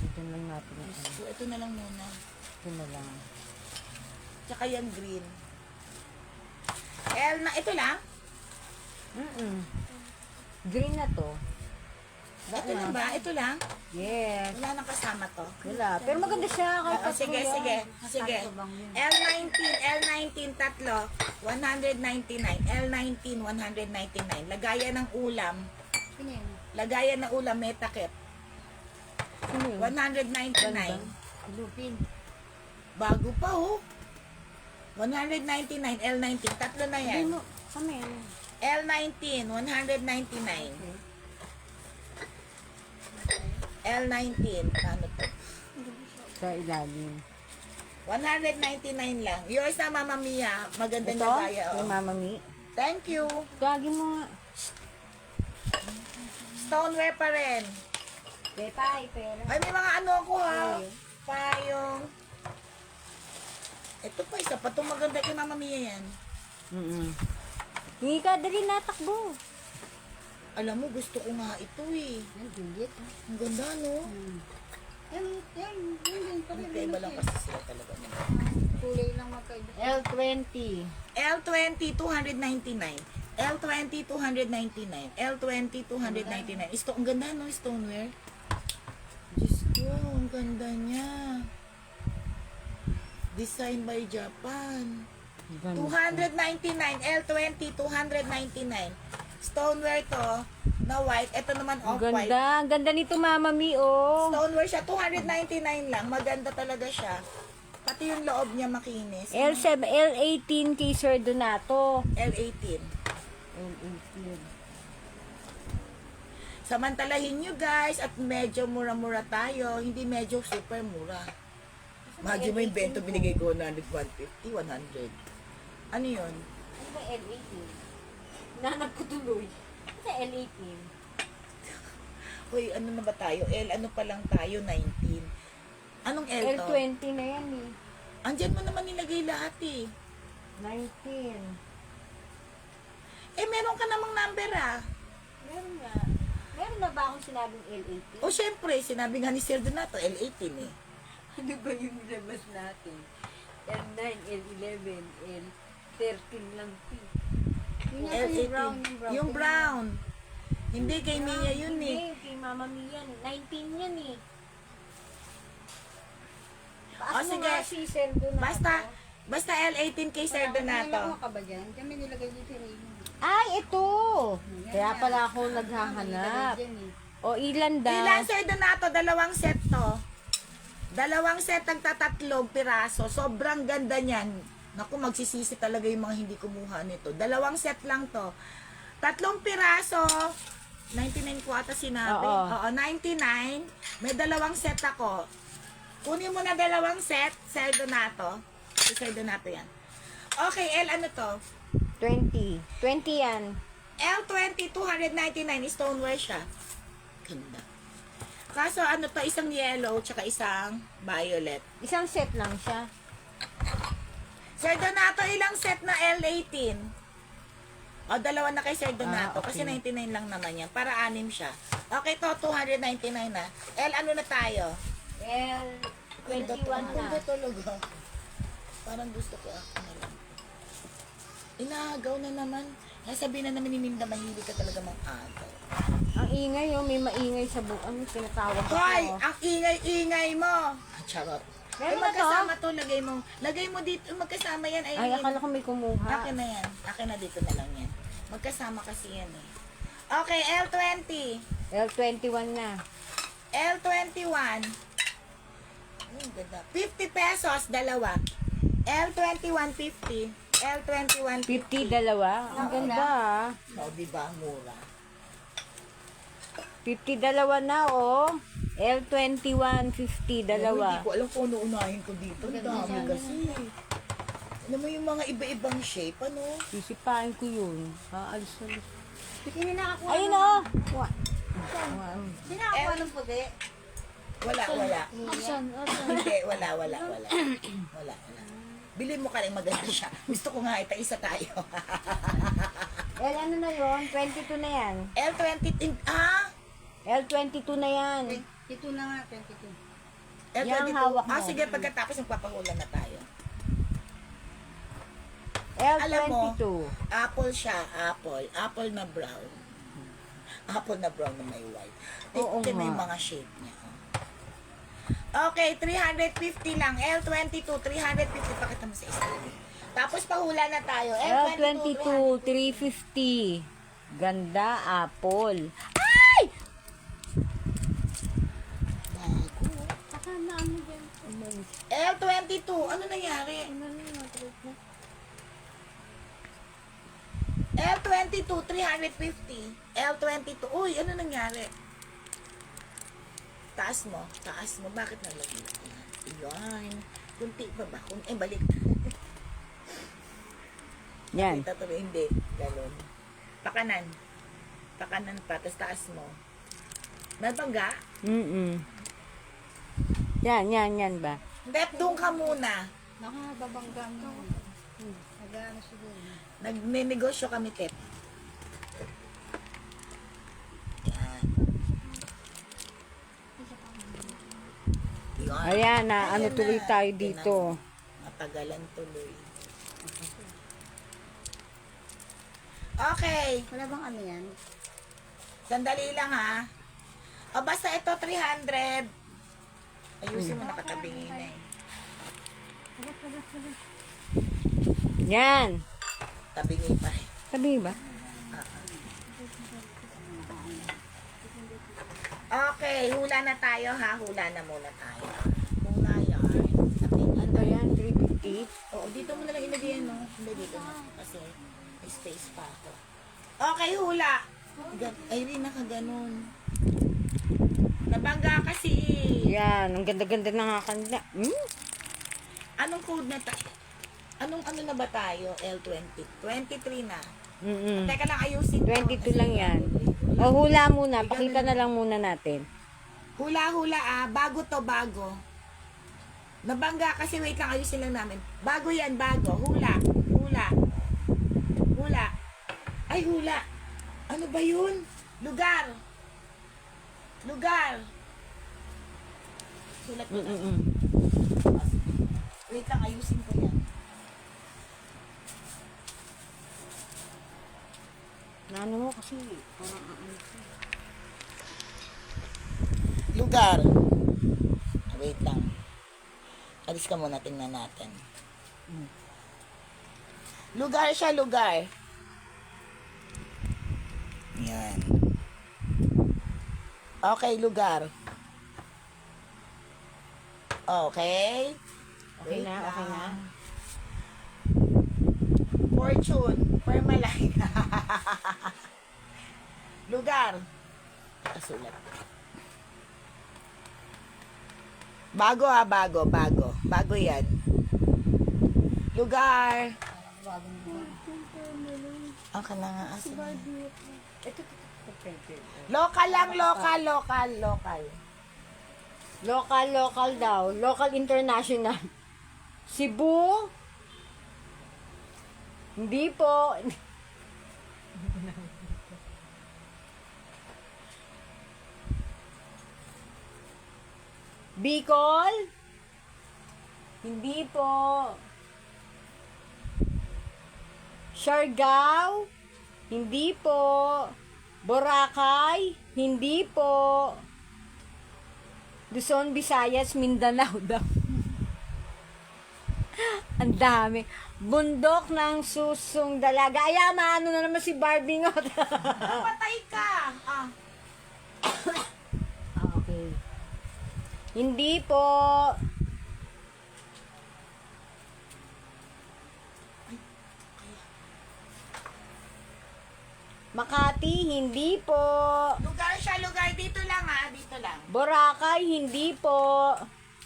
Ito na lang natin. So, ito na lang muna. Ito na lang. Tsaka yung green. L na, ito lang. Green na to. Ito lang ba? Ito lang? Yes. Wala nang kasama to. Wala. Pero maganda siya. Kahit Oo, sige, tatlo sige. yan. Sige. Tatlo bang yun? L19 tatlo, 199. L19, 199. Lagayan ng ulam. Sino yun? Lagayan ng ulam, metakip. Sino yun? 199. Lupin. Bago pa oh. 199, L19. Tatlo na yan. Ano? Ano yan? L19, 199. L19, ano to? Sa ilalim. 199 lang. Yours na, Mama Mia. Magandang Ito? lagaya. Kay Oh. Mama Mi. Thank you. Gagi mo nga. Stoneware pa rin. Betay, pera. Ay, may mga ano ako ha. Payong. Ito pa, isa pa itong maganda kay Mama Mia yan. Hingi ka, dali natakbo. Alam mo, gusto ko nga ito eh. Ang Juliet. Ang ganda, no? Yan pa rin. Magkaiba lang kasi sila talaga. Kulay lang magkaiba. L20. L20, 299. L20, 299. L20, 299. Ang ganda, no? Stoneware. Diyos ko, ang ganda niya. Design by Japan. 299. L20, 299. Stoneware to, na white. Ito naman Ang off-white. ganda. Ang ganda nito, Mama Mi, oh. Stoneware siya, 299 lang. Maganda talaga siya. Pati yung loob niya makinis. L7, L18 kay Sir Donato. L18. L18. Samantalahin nyo guys at medyo mura-mura tayo. Hindi medyo super mura. Medyo mo yung bento binigay ko 100, 150, 100. Ano yun? Ano ba L18? Nanag ko tuloy. Ano sa L18? Hoy, ano na ba tayo? Ano pa lang tayo? 19. Anong L to? L20 na yan eh. Andyan mo naman nilagay lahat eh. 19. Meron ka namang number ah. Meron nga. Meron na ba akong sinabing L18? O syempre, sinabi nga ni Sir Donato, L18 eh. Ano ba yung labas natin? L9, L11, L13 lang. Yung nasa yung brown. Yung brown. Hindi, kay Mia yun eh. Hindi, kay Mama Mia. 19 yan eh. O Paas mo sige, nga si Sir Donato. basta L18 kay Sir Nilagay Donato. ka ba dyan? Kami nilagay dito rin. Ay, ito! Kaya pala ako naghahanap. O, ilan daw? Ilan Sir Donato? Dalawang set to. Dalawang set ang tatatlong piraso. Sobrang ganda niyan. Naku, magsisisi talaga yung mga hindi kumuha nito. Dalawang set lang to. 3 piraso, 99 ko ata sinabi. Oo. Oo, 99. May dalawang set ako. Kunin mo na dalawang set, Sir Donato. Si Sir Donato yan. Okay, L ano to? 20. 20 yan. L20, 299, stoneware siya. Ganda. Kaso ano to, isang yellow, tsaka isang violet. Isang set lang siya. Sir Donato, ilang set na L18? O, dalawa na kay Sir Donato. Ah, okay. Kasi 99 lang naman yan. Para anim siya. Okay to, 299 na. L ano na tayo? Well, 21 na. Ganda talaga. Parang gusto ko ako na lang. Inagaw na naman. Sabihin na naman ni Minda, mahilig ka talaga mang agaw. Ang ingay, oh. May maingay sa buwan. Ano tinatawag ko? Hoy! Ang ingay-ingay mo! Charot. Meron na magkasama to, lagay mo. Lagay mo dito, magkasama yan. Ay, akala ko may kumuha. Akin na yan. Akin na dito na lang yan. Magkasama kasi yan eh. Okay, L20. L21 na. L21. Ganda. 50 pesos, dalawa. L21, 50. L21, 50, dalawa. Ang ganda, ah. O, diba? Mura. 50, dalawa na, oh. L21, 50, dalawa. Hindi ko alam kung ano unahin ko dito. Ang dami kasi. Alam mo yung mga iba-ibang shape, ano? Sisipain ko yun. Aalis na. Hindi na ako. Ayun, oh. Hindi na ako ng puti. Wala. Asan? Hindi, wala. Wala. Bili mo ka rin, maganda siya. Gusto ko nga, isa tayo. L, ano na yun? 22 na yan. L20, L22 na yan. Ito na nga, 22. L22. Yang hawak mo. Sige, pagkatapos magpapahula na tayo. L22. Apple siya, apple. Apple na brown. Apple na brown na may white. Oo Ito na nga. yung mga shape niya. Okay, 350 lang. L22, 350. Pakita mo sa story. Tapos pahula na tayo. L22, 350. Ganda, apple. Ay! Bago. Saka na ano dyan? L22, ano nangyari? L22, 350. L22, uy, ano nangyari? Taas mo. Bakit nalagyan? Yan. Kunti pa ba? Balik. Yan. Ito hindi. Ganun. Pakanan pa. Tapos taas mo. Nabangga? Yan ba? Dep, doon ka muna. Nakababangga mo. Nag-ano siguro. Nagnenegosyo kami, Tep. Yan. Yan. Ayan na, ano Ayan tuloy na. tayo Tingnan dito. mo. Matagalan tuloy. Okay. Wala bang ano yan? Sandali lang ha. O basta ito 300. Ayusin mo nakatabingin na eh. Yan. Tabingin pa rin. Sabi ba? Okay, hula na tayo ha. Hula na muna tayo. Hula yan. Ano yan? 350? Oo, dito mo na lang ilagay yan, no? Hindi dito na. Kasi may space pa ako. Okay, hula. Ay, rin nakaganon. Nabangga kasi. Yan, ang ganda-ganda na nga kanila. Anong code na tayo? Anong ano na ba tayo? L20. 23 na. Teka lang, ayusin ko. 22 lang yan. O, hula muna. Pakita na lang muna natin. Hula-hula bago to, bago. Nabangga kasi, wait lang, ayusin lang namin. Bago yan, bago. Hula. Ay, hula. Ano ba yun? Lugar. Sulat ko na. Wait lang, ayusin ko yan. Ano mo kasi, parang Lugar. Wait lang. Alis ka muna, tingnan natin. Lugar siya, lugar. Yan. Okay, lugar. Okay. Okay na, okay na. Fortune. Permalite. Lugar. nakasulat. Bago ha, bago. Bago yan. Lugar. Ang ka na nga. Asan na? Local lang, local. Local daw. Local international. Cebu? Hindi po. Bicol? Hindi po. Siargao? Hindi po. Boracay? Hindi po. Luzon, Visayas, Mindanao daw. Ang dami. Bundok ng susong dalaga. Ay, maano na naman si Barbie ngot. Patay ka. Okay. Hindi po. Makati, hindi po. Lugar siya, lugar. Dito lang ha, dito lang. Boracay, hindi po.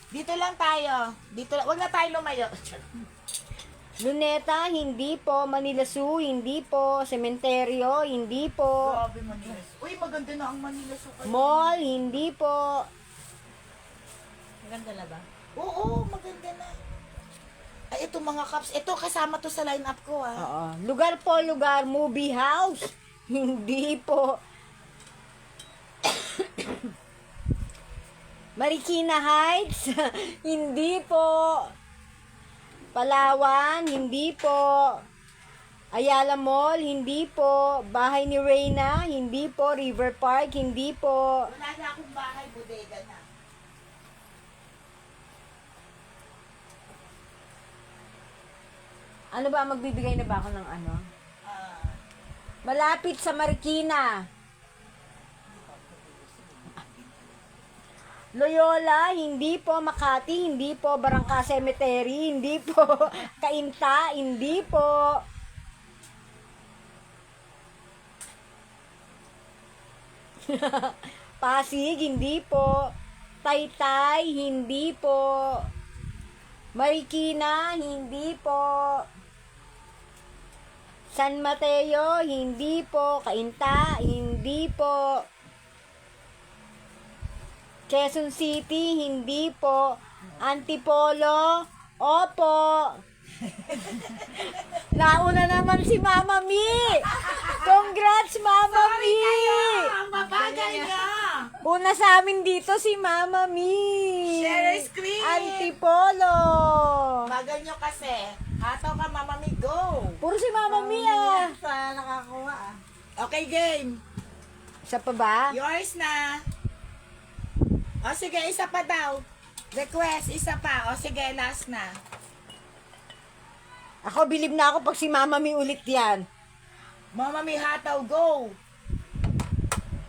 Dito lang tayo. Dito lang. Huwag na tayo lumayo. Luneta, hindi po. Manila Zoo, hindi po. Sementeryo, hindi po. Grabe Manila. Uy, maganda na ang Manila Suka. Mall, hindi po. Maganda na ba? Oo, maganda na. Ay, ito mga cups. Ito, kasama to sa line-up ko ha. Oo. Lugar po, lugar. Movie house. Hindi po. Marikina Heights. Hindi po. Palawan. Hindi po. Ayala Mall. Hindi po. Bahay ni Reyna. Hindi po. River Park. Hindi po. Wala na akong bahay, bodega na. Ano ba? Magbibigay na ba ako ng ano? Ah, Malapit sa Marikina. Loyola, hindi po. Makati, hindi po. Barangka Cemetery, hindi po. Cainta, hindi po. Pasig, hindi po. Taytay, hindi po. Marikina, hindi po. San Mateo, hindi po. Cainta, hindi po. Quezon City, hindi po. Antipolo, opo. Nauna naman si Mama Mi. Congrats, Mama Mi. ang mabagal niya. Una sa amin dito si Mama Mi. Share screen. Antipolo. Bagal nyo kasi. Hataw ka, Mama Mi, go. Puro si Mama Mi ah. Sa nakakuha ah. Okay, game. Isa pa ba? Yours na. O sige, isa pa daw. Request, isa pa. O sige, last na. Ako, bilib na ako pag si Mama Mi ulit yan. Mama Mi, hataw, go.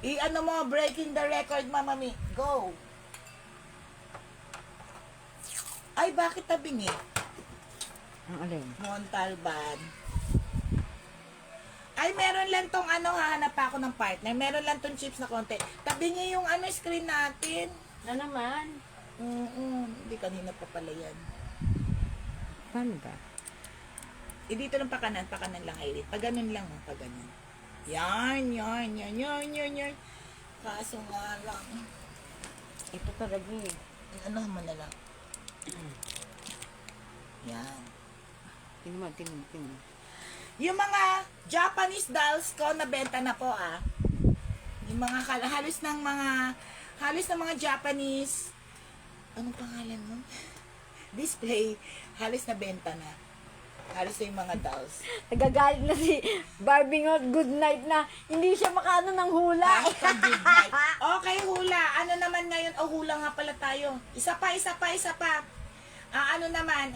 I-ano mo, breaking the record, Mama Mi. Go. Ay, bakit tabingi? Ang alin? Montalban. Ay, meron lang tong ano, hahanap pa ako ng partner. Meron lang tong chips na konti. Tabingi yung ano, screen natin. Na naman? Hindi, kanina pa pala yan. Paano ba? Dito lang pakanan lang, Airit. Pag ganun lang, pag ganun. Yan. Kaso nga lang. Ito talaga eh. Ano mo na lang. Yan. Tingnan mo. Yung mga Japanese dolls ko, nabenta na po ah. Yung mga halos ng mga Japanese, anong pangalan mo? Display, halos nabenta na. Halos na yung mga dolls. Nagagalit na si Barbie ngot, good night na. Hindi siya makaano ng hula. Good night. Okay, hula. Ano naman ngayon? Oh, hula nga pala tayo. Isa pa. Ano naman?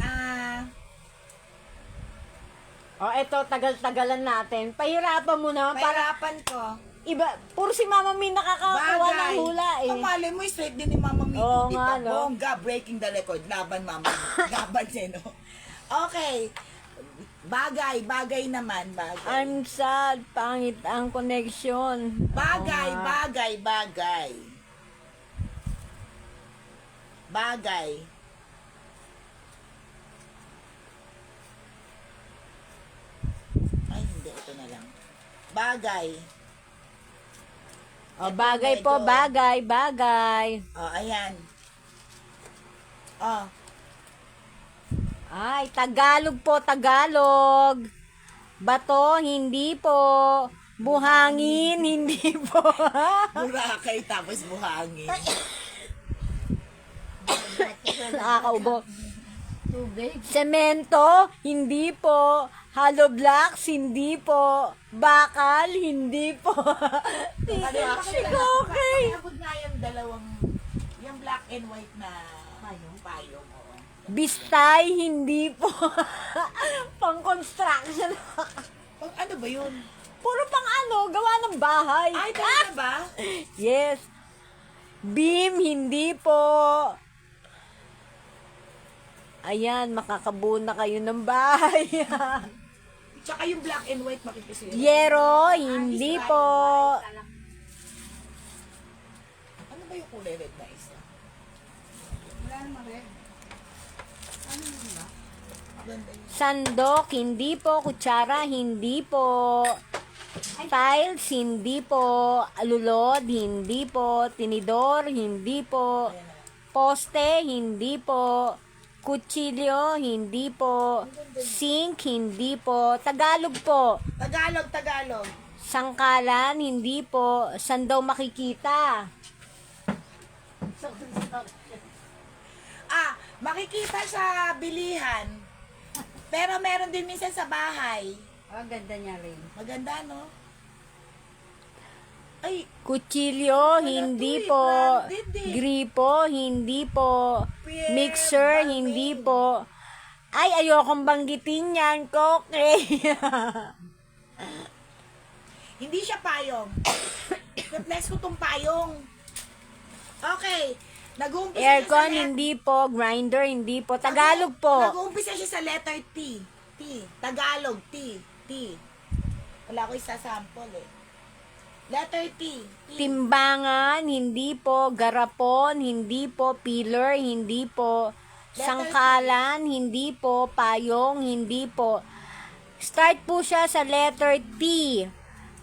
Eto, tagal-tagalan natin. Pahirapan mo na. Para Pahirapan ko. iba, puro si Mama Mi nakakakuha ng hula eh. Kamali mo, straight din ni Mama Mi. Oo Diba? nga, no? Bongga, breaking the record. Laban, Mama Mi. Laban siya, no? Okay. Bagay naman, bagay. I'm sad. Pangit ang connection. Bagay, Oo nga. bagay. Bagay. Ay, hindi. Ito na lang. Bagay. O, bagay po, medyo- bagay. Oh, ayan. Oh, Ay, Tagalog po, Tagalog. Bato, hindi po. Buhangin, hindi po. Boracay tapos buhangin. Nakakaubo. Tubig. Semento, hindi po. Hollow blocks, hindi po. Bakal, hindi po. Okay. Pakabot nga yung dalawang, yung black and white na payong. Oo. Bistay, hindi po. Pang construction. Pag ano ba yun? Puro pang gawa ng bahay. Ay, talaga ba? Yes. Beam, hindi po. Ayan, makakabuo na kayo ng bahay. Tsaka yung black and white makikisira. Yero, hindi po. Ano ba yung kulay red na isa? Wala naman red. Ano yun ba? Ganda yun. Sandok, hindi po. Kutsara, hindi po. Tiles, hindi po. Alulod, hindi po. Tinidor, hindi po. Poste, hindi po. Kutsilyo, hindi po. Sink, hindi po. Tagalog po. Tagalog. Sangkalan, hindi po. Saan daw makikita? Makikita sa bilihan. Pero meron din minsan sa bahay. Oh, ganda niya rin. Maganda, no? Ay, Kutsilyo, hindi to eh, po. branded eh. Gripo, hindi po. Pierre Mixer, Balmain. hindi po. Ay, ayokong banggitin yan, Koke. hindi siya payong. Reflex ko tong payong. Okay. Nag-uumpisa Aircon, siya sa hindi po. Grinder, hindi po. Tagalog po. Nag-uumpisa siya sa letter T. T. Tagalog, T. T. Wala ko isasample eh. Letter T. T. Timbangan, hindi po. Garapon, hindi po. Pillar, hindi po. Sangkalan, hindi po. Payong, hindi po. Start po siya sa letter T.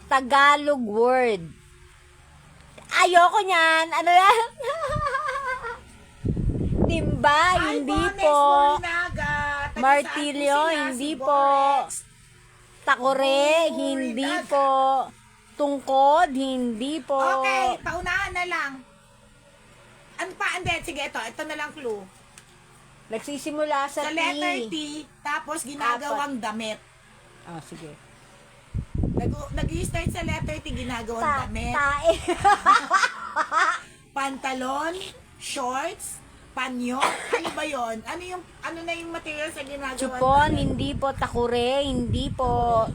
Tagalog word. Ayoko niyan. Ano yan? Timba, hindi Bonex, po. Borinaga. Taga Martilyo, saan po sila? hindi Si po. Borex. Takore, hindi po. Tungkod, hindi po. Okay, paunahan na lang. Ano pa? Hindi, sige, ito na lang clue. Nagsisimula sa, Sa letter T, tapos ginagawang damit. Ah, sige. Nag-i-start sa letter T, ginagawang damit. Tae. Pantalon, shorts, panyo. Ano ba yon? Ano na yung material sa ginagawang Chupon, damit? hindi po. Takure, hindi po.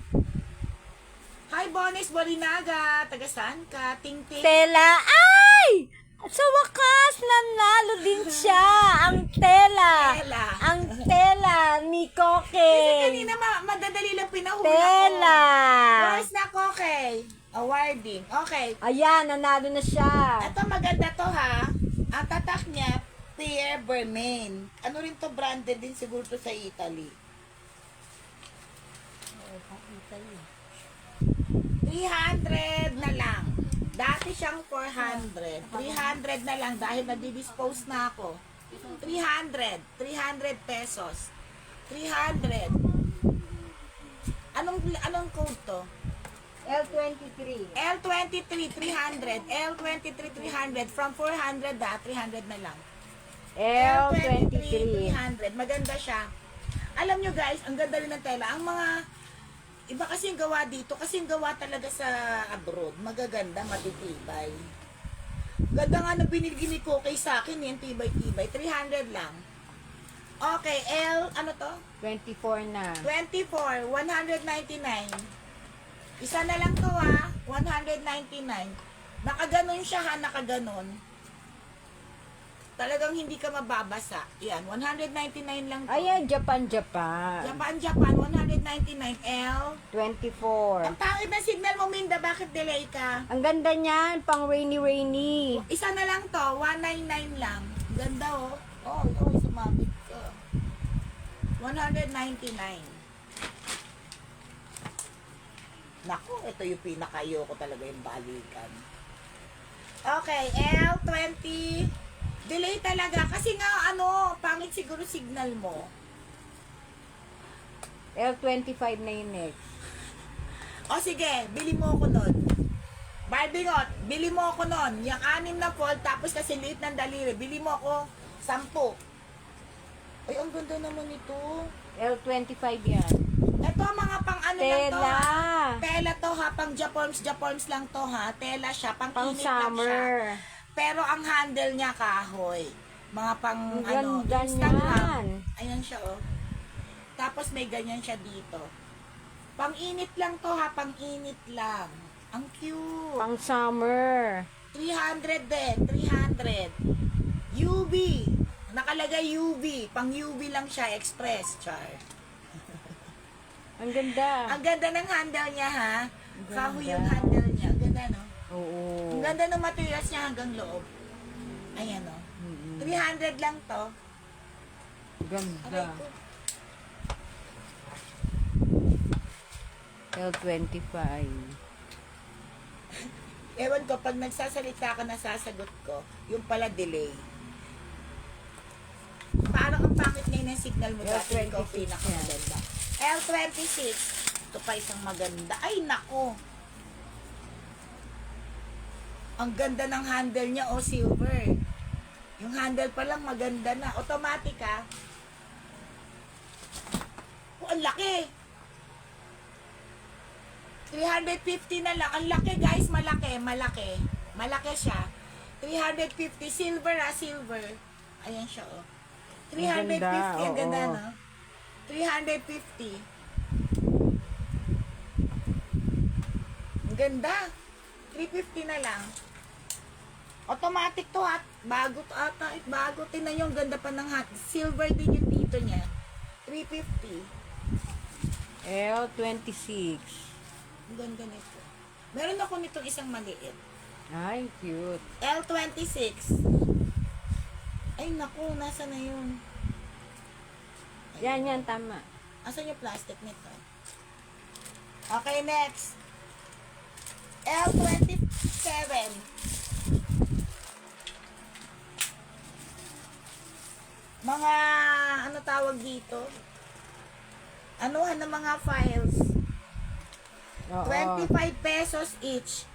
Hi, Bones Borinaga. Taga saan ka? Ting-ting. Tela. Ay! Sa wakas, nanalo din siya. Ang tela. Tela. Ang tela ni Koke. Kasi kanina madadali lang pinahula Tela. ko. Where's na ko, okay? Awarding. Okay. Ayan, nanalo na siya. Ito maganda to ha. Ang tatak niya, Pierre Balmain. Ano rin to, branded din siguro to sa Italy. 300 na lang. Dati siyang 400. 300 na lang dahil nadi-dispose na ako. 300. 300 pesos. 300. Anong code to? L23. L23 300. L23 300. From 400 300 na lang. L23. 300. Maganda siya. Alam nyo guys, ang ganda rin ng tela. Ang mga iba kasi yung gawa dito, kasi yung gawa talaga sa abroad, magaganda, matitibay. Ganda nga na binigyan ni Koke sa akin, yung tibay-tibay. 300 lang. Okay, ano to? 24 na. 24, 199. Isa na lang to ha, 199. Nakaganon siya ha, nakaganon. Talagang hindi ka mababasa. Yan, 199 lang to. Ayan, Japan. Japan, 199 199 L. 24. Ang pangit na signal mo, Minda. Bakit delay ka? Ang ganda niyan, pang rainy. Isa na lang to. 199 lang. Ganda, oh. Oh, sumabit ka. 199. Naku, ito yung pinakayo ko talaga yung balikan. Okay, L20. Delay talaga. Kasi nga, pangit siguro signal mo. L25 na yun next. O sige, bili mo ako nun. Barbingot, bili mo ako nun. Yung 6 na fold, tapos kasi liit ng daliri. Bili mo ako 10. Ay, ang ganda naman ito. L25 yan. Ito, mga pang ano lang to, Tela. ha? Tela to, ha? Pang Japorms lang to, ha? Tela siya, pang Pang init lang siya. summer. Pero ang handle niya kahoy. Mga pang, Ang ganda Instagram. niyan. Ayan siya, oh. Tapos may ganyan siya dito. Pang init lang to, ha? Pang init lang. Ang cute. Pang summer. 300 din, 300. UV. Nakalagay UV. Pang UV lang siya, express, char. Ang ganda. Ang ganda ng handle niya, ha? Ganda. Kahoy yung handle niya. Ang ganda, no? Oo. Ang ganda ng materials niya hanggang loob. Ayan, no? 300 lang to. Ganda. Aray ko. L25. Ewan ko, pag nagsasalita ka, nasasagot ko, yung pala delay. Parang ang pangit ngayon ng signal mo dati, ikaw L26 pinakamaganda. L26. Ito pa isang maganda. Ay, nako. Ang ganda ng handle niya, oh, silver. Yung handle pa lang maganda na. Automatic, ha? Oh, ang laki. 350 na lang. Ang laki, guys. Malaki. Malaki siya. 350. Silver, ha? Silver. Ayan siya, oh. 350. Ang ganda, oo. no? 350. Ang ganda. 350 na lang. Automatic to, ha? Bago to ata. Bago. Tingnan nyo, ang ganda pa ng hat. Silver din yung dito niya. 350. L26. Ang ganda nito. Meron ako nitong isang maliit. Ay, cute. L26. Ay, naku, nasa na yun? Yan, tama. Asan yung plastic nito? Okay, next. L27. Mga, ano tawag dito? Anuhan ng mga files. Oo. 25 pesos each.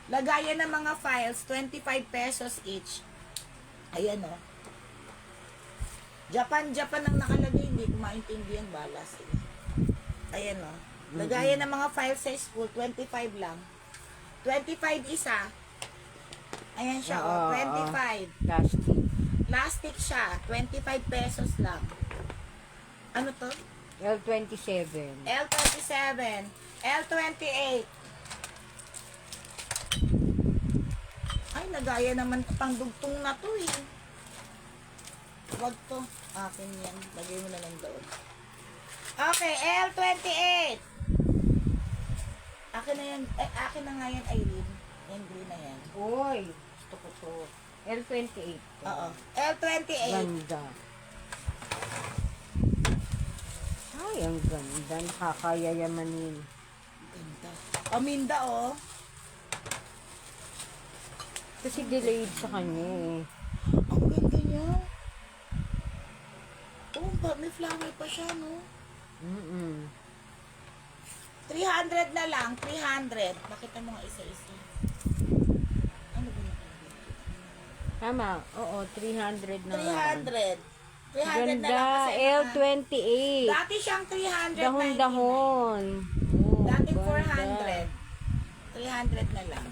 Lagayan ng mga files, 25 pesos each. Ayan, oh. Japan ang nakalagay. Hindi ko maintindihan, bala sila. Ayan, oh. Lagayan ng mga files sa school, 25 lang. 25 isa. Ayan siya, oh. Oo, 25. Plastic. Plastic siya, 25 pesos lang. Ano to? L27. L27. L28. Ay, nagaya naman pang dugtong na to, eh. Wag to. Akin yan. Lagay mo na lang doon. Okay, L28. Akin na yan. Eh, akin na nga yan, Irene. Yan, green na yan. Uy, gusto ko to. L28. Oo. L28. Ganda. Ay, ang ganda. Nakakayayamanin. Ganda. Aminda, oh. Kasi delayed sa kanya eh. Ang ganda niya. Oh, may flower pa siya, no? 300 na lang. 300. Bakit mo nga isa-isa? Ano ba yung Tama. Oo, 300 na lang. 300. 300 na lang Ganda. kasi. L28. Dati siyang 300. Dahon-dahon. Oh, Dati ganda. 400. 300 na lang.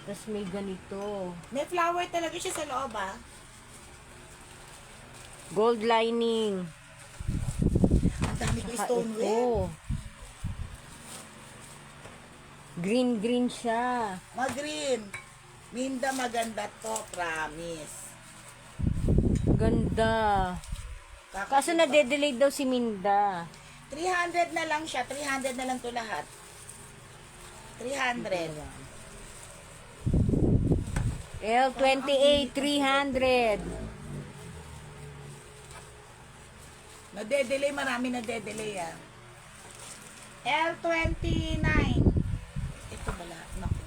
Tapos may ganito. May flower talaga siya sa loob, ah. Gold lining. Ang dami ko Saka stoneware. ito. Green siya. Mag-green. Minda maganda to, promise. Ganda. Kaso Kakaiba. nade-delay daw si Minda. 300 na lang siya. 300 na lang to lahat. 300. L28, 300. Nade-delay, marami nade-delay ah. L29. Ito bala, naku.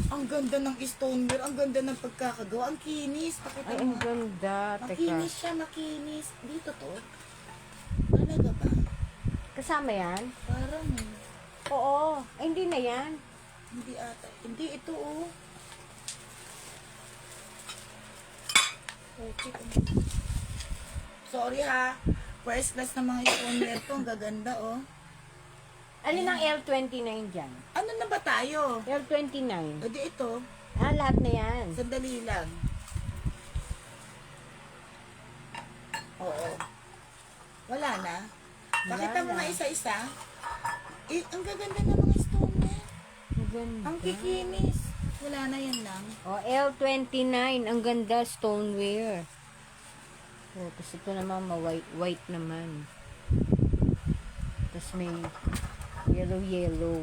Ang ganda ng stoneware, ang ganda ng pagkakagawa, ang kinis. Pakita Ay, mo. ang ganda. Teka. Makinis siya, makinis. Dito to. Talaga ba? Kasama yan? Parang eh. Oo. Ay, hindi na yan. Hindi ata. Hindi ito oh. Oh, check. Sorry ha. First class na mga stoneware to. Ang gaganda oh. Alin ang L29 dyan? Ano na ba tayo? L29. Edi ito. Ah, lahat na yan. Sandali lang. Oo. Wala na. Pakita mo na. nga isa-isa. Eh, ang gaganda ng mga stoneware. Ang ganda. Ang kikinis. Wala na yan lang. Oh, L29. Ang ganda, stoneware. Oh, kasi ito naman, white naman. Tapos may yellow.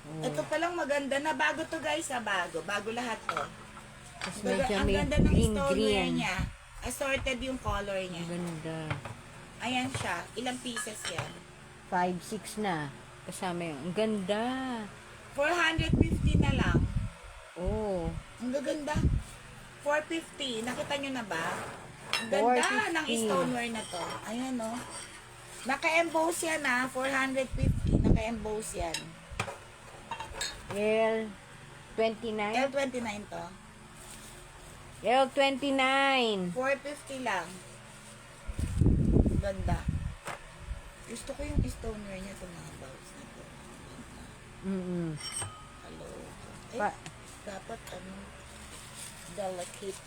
Oh. Ito palang maganda na. Bago to guys ha. Bago lahat to. Tapos Baga, medyo ang may ganda ng stoneware green. niya. Assorted yung color Ang niya. ganda. Ayan siya. Ilang pieces yan? 5-6 na. Kasama yun. Ang ganda. 450 na lang. Oh. Ang gaganda. 450. Nakita nyo na ba? Ang ganda 450. ng stoneware na to. Ayan o. Naka-emboss yan ha. 450. Naka-emboss yan. L29. L29 to. L29. 450 lang. Ganda. Gusto ko yung stoneware niya. Itong mga bulbs na to. Mm-mm. Hello. Eh, Pa- dapat ano. Delicate.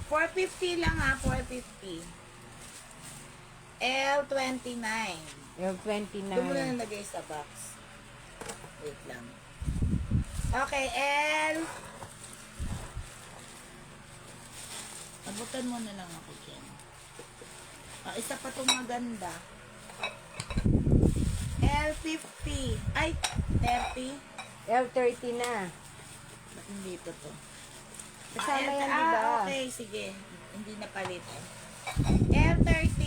450 lang ha. 450. L29. L29. Doon mo na nalagay sa box. Wait lang. Okay, L. Abutan mo na lang ako dyan. Isa pa itong maganda. L50. Ay, 30. L30 na. Ba't hindi ito to? Kasama yan, di ba? Okay, sige. Hindi na palit. L30.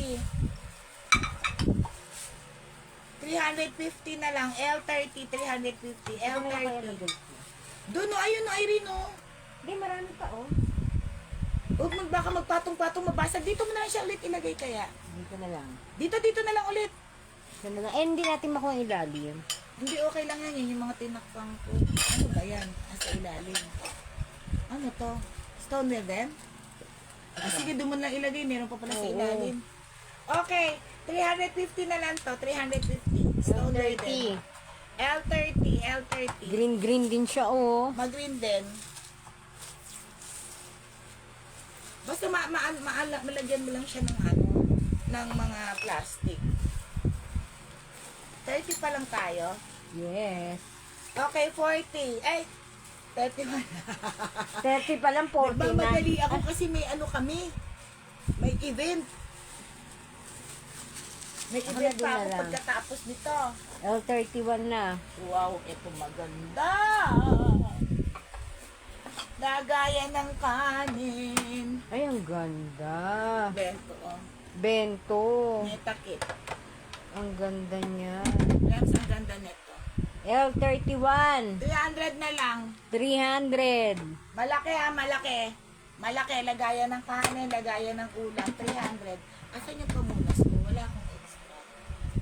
350 na lang. L30, 350. Ano na kaya L30. nag- Doon, ayun o, Irene, o. Hindi, marami pa, oh. Huwag baka magpatong-patong mabasag. Dito mo na lang siya ulit ilagay kaya. Dito na lang. Dito na lang ulit. Dito na lang. Eh, hindi natin makuha ang ilalim. Hindi, okay lang yan. Yan yung mga tinakpang ko. Ano ba yan? Sa ilalim. Ano to? Stoneware din? Sige, doon mo na lang ilagay. Meron pa pala sa Oo. ilalim. Okay. 350 na lang to. 350. Stoneware din. L30. L30. Green din siya, oh. Mag-green din. Basta malagyan mo lang siya ng ng mga plastic. 30 pa lang tayo. Yes. Okay, 40. Ay, 31. 30 pa lang, 40 na. Nagmamadali ako kasi may kami. May event. May Ako event na din pa na ako lang. pagkatapos nito. L31 na. Wow, ito maganda. Lagayan ng kanin. Ay, ang ganda. Bento, oh. Bento. May takip. Ang ganda niya. Rems, ang ganda nito. L31. 300 na lang. 300. Malaki ha, malaki. Malaki, lagayan ng kanin, lagayan ng ulam. 300. Asan yung pamunas ko? Wala akong extra.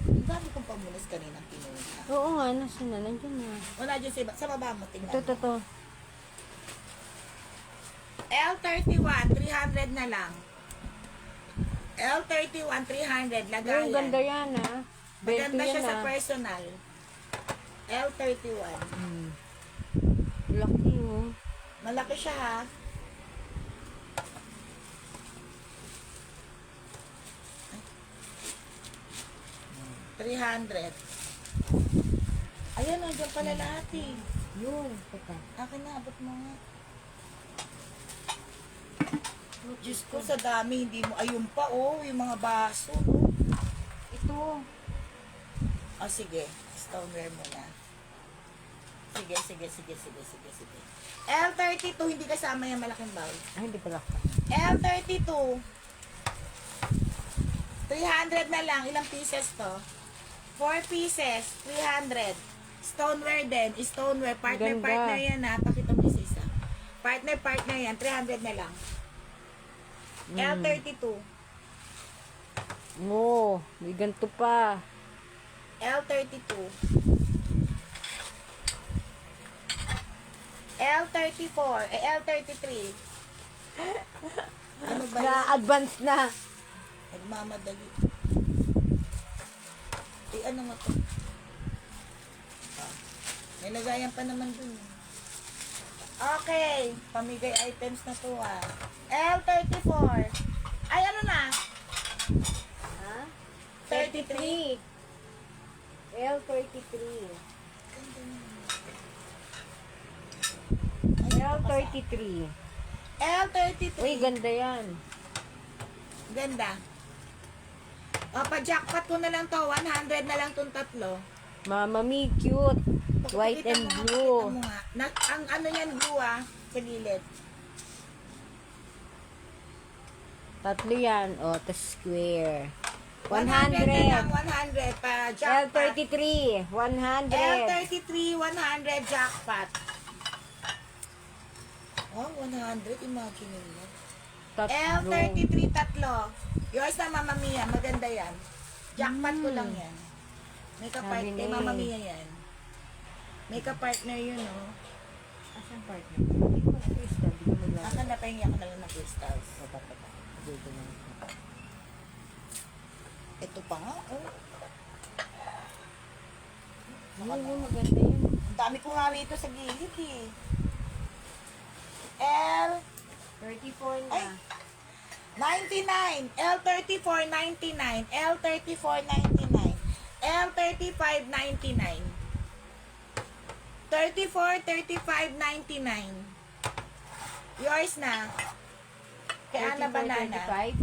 Ang dami kong pamunas kanina pinuha. Oo nga, nasa na. Nandiyan na. Wala dyan sa baba mo, tingnan Ito, mo. ito. L31, 300 na lang. L31, 300, Ay, lagayan. ang ganda yan, ha. Bento Maganda siya yan, sa ha. personal. L31. Hmm. Laki, oh. Malaki siya ha. $300. Ayan, nandiyan pala lahat eh. Yun. Teka. Akin na, abot mo nga. Diyos ko, sa dami, hindi mo, ayun pa, oh, yung mga baso, no? Ito. Oh, sige, stoneware muna. Sige. L32, hindi kasama yung malaking bowl. Ay, hindi pala. L32. 300 na lang. Ilang pieces to? 4 pieces. 300. Stoneware din. Stoneware. Ganda. Partner yan ha. Pakita mo isa. Partner yan. 300 na lang. L32. Oo, may ganito pa. L32. L34. L33. Ano ba yan? Na-advance na. Nagmamadali. Ano mo to? Ah, may lagayan pa naman dun. Okay. Pamigay items na to ah. L34. Ay, ano na? Ha? 33. L33. Ay, L33. L33. Uy, ganda yan. Ganda. O, pa-jackpot ko na lang to. 100 na lang tong tatlo. Mama me, cute. White Pakita and mo nga, blue. pakita mo nga. Ang ano yan, blue ah. Sa gilid. Tatlo yan. O, tas square. 100 na lang, 100. 100 pa jackpot. L33. 100. L33, 100 jackpot. Oh, 100. Imagine mo. Tatlo. L33, tatlo. Yours na, Mama Mia. Maganda yan. Jackpot ko lang yan. May Sabi ka-partner. ni- Mama Mia yan. May ka-partner yun, oh. Asan partner? Hindi ko crystal. Hindi ko maglalagay. Akan na pahingi ako na lang ng crystals. Dito na. Ito pa nga, oh. Oo, maganda yun. Ang dami ko nga rito sa gilid, eh. L 34 Ay. na. 99, L34 99, L34 99, L35 99, 34 35 99. Yours na. Kay Ana 34, Banana. 25.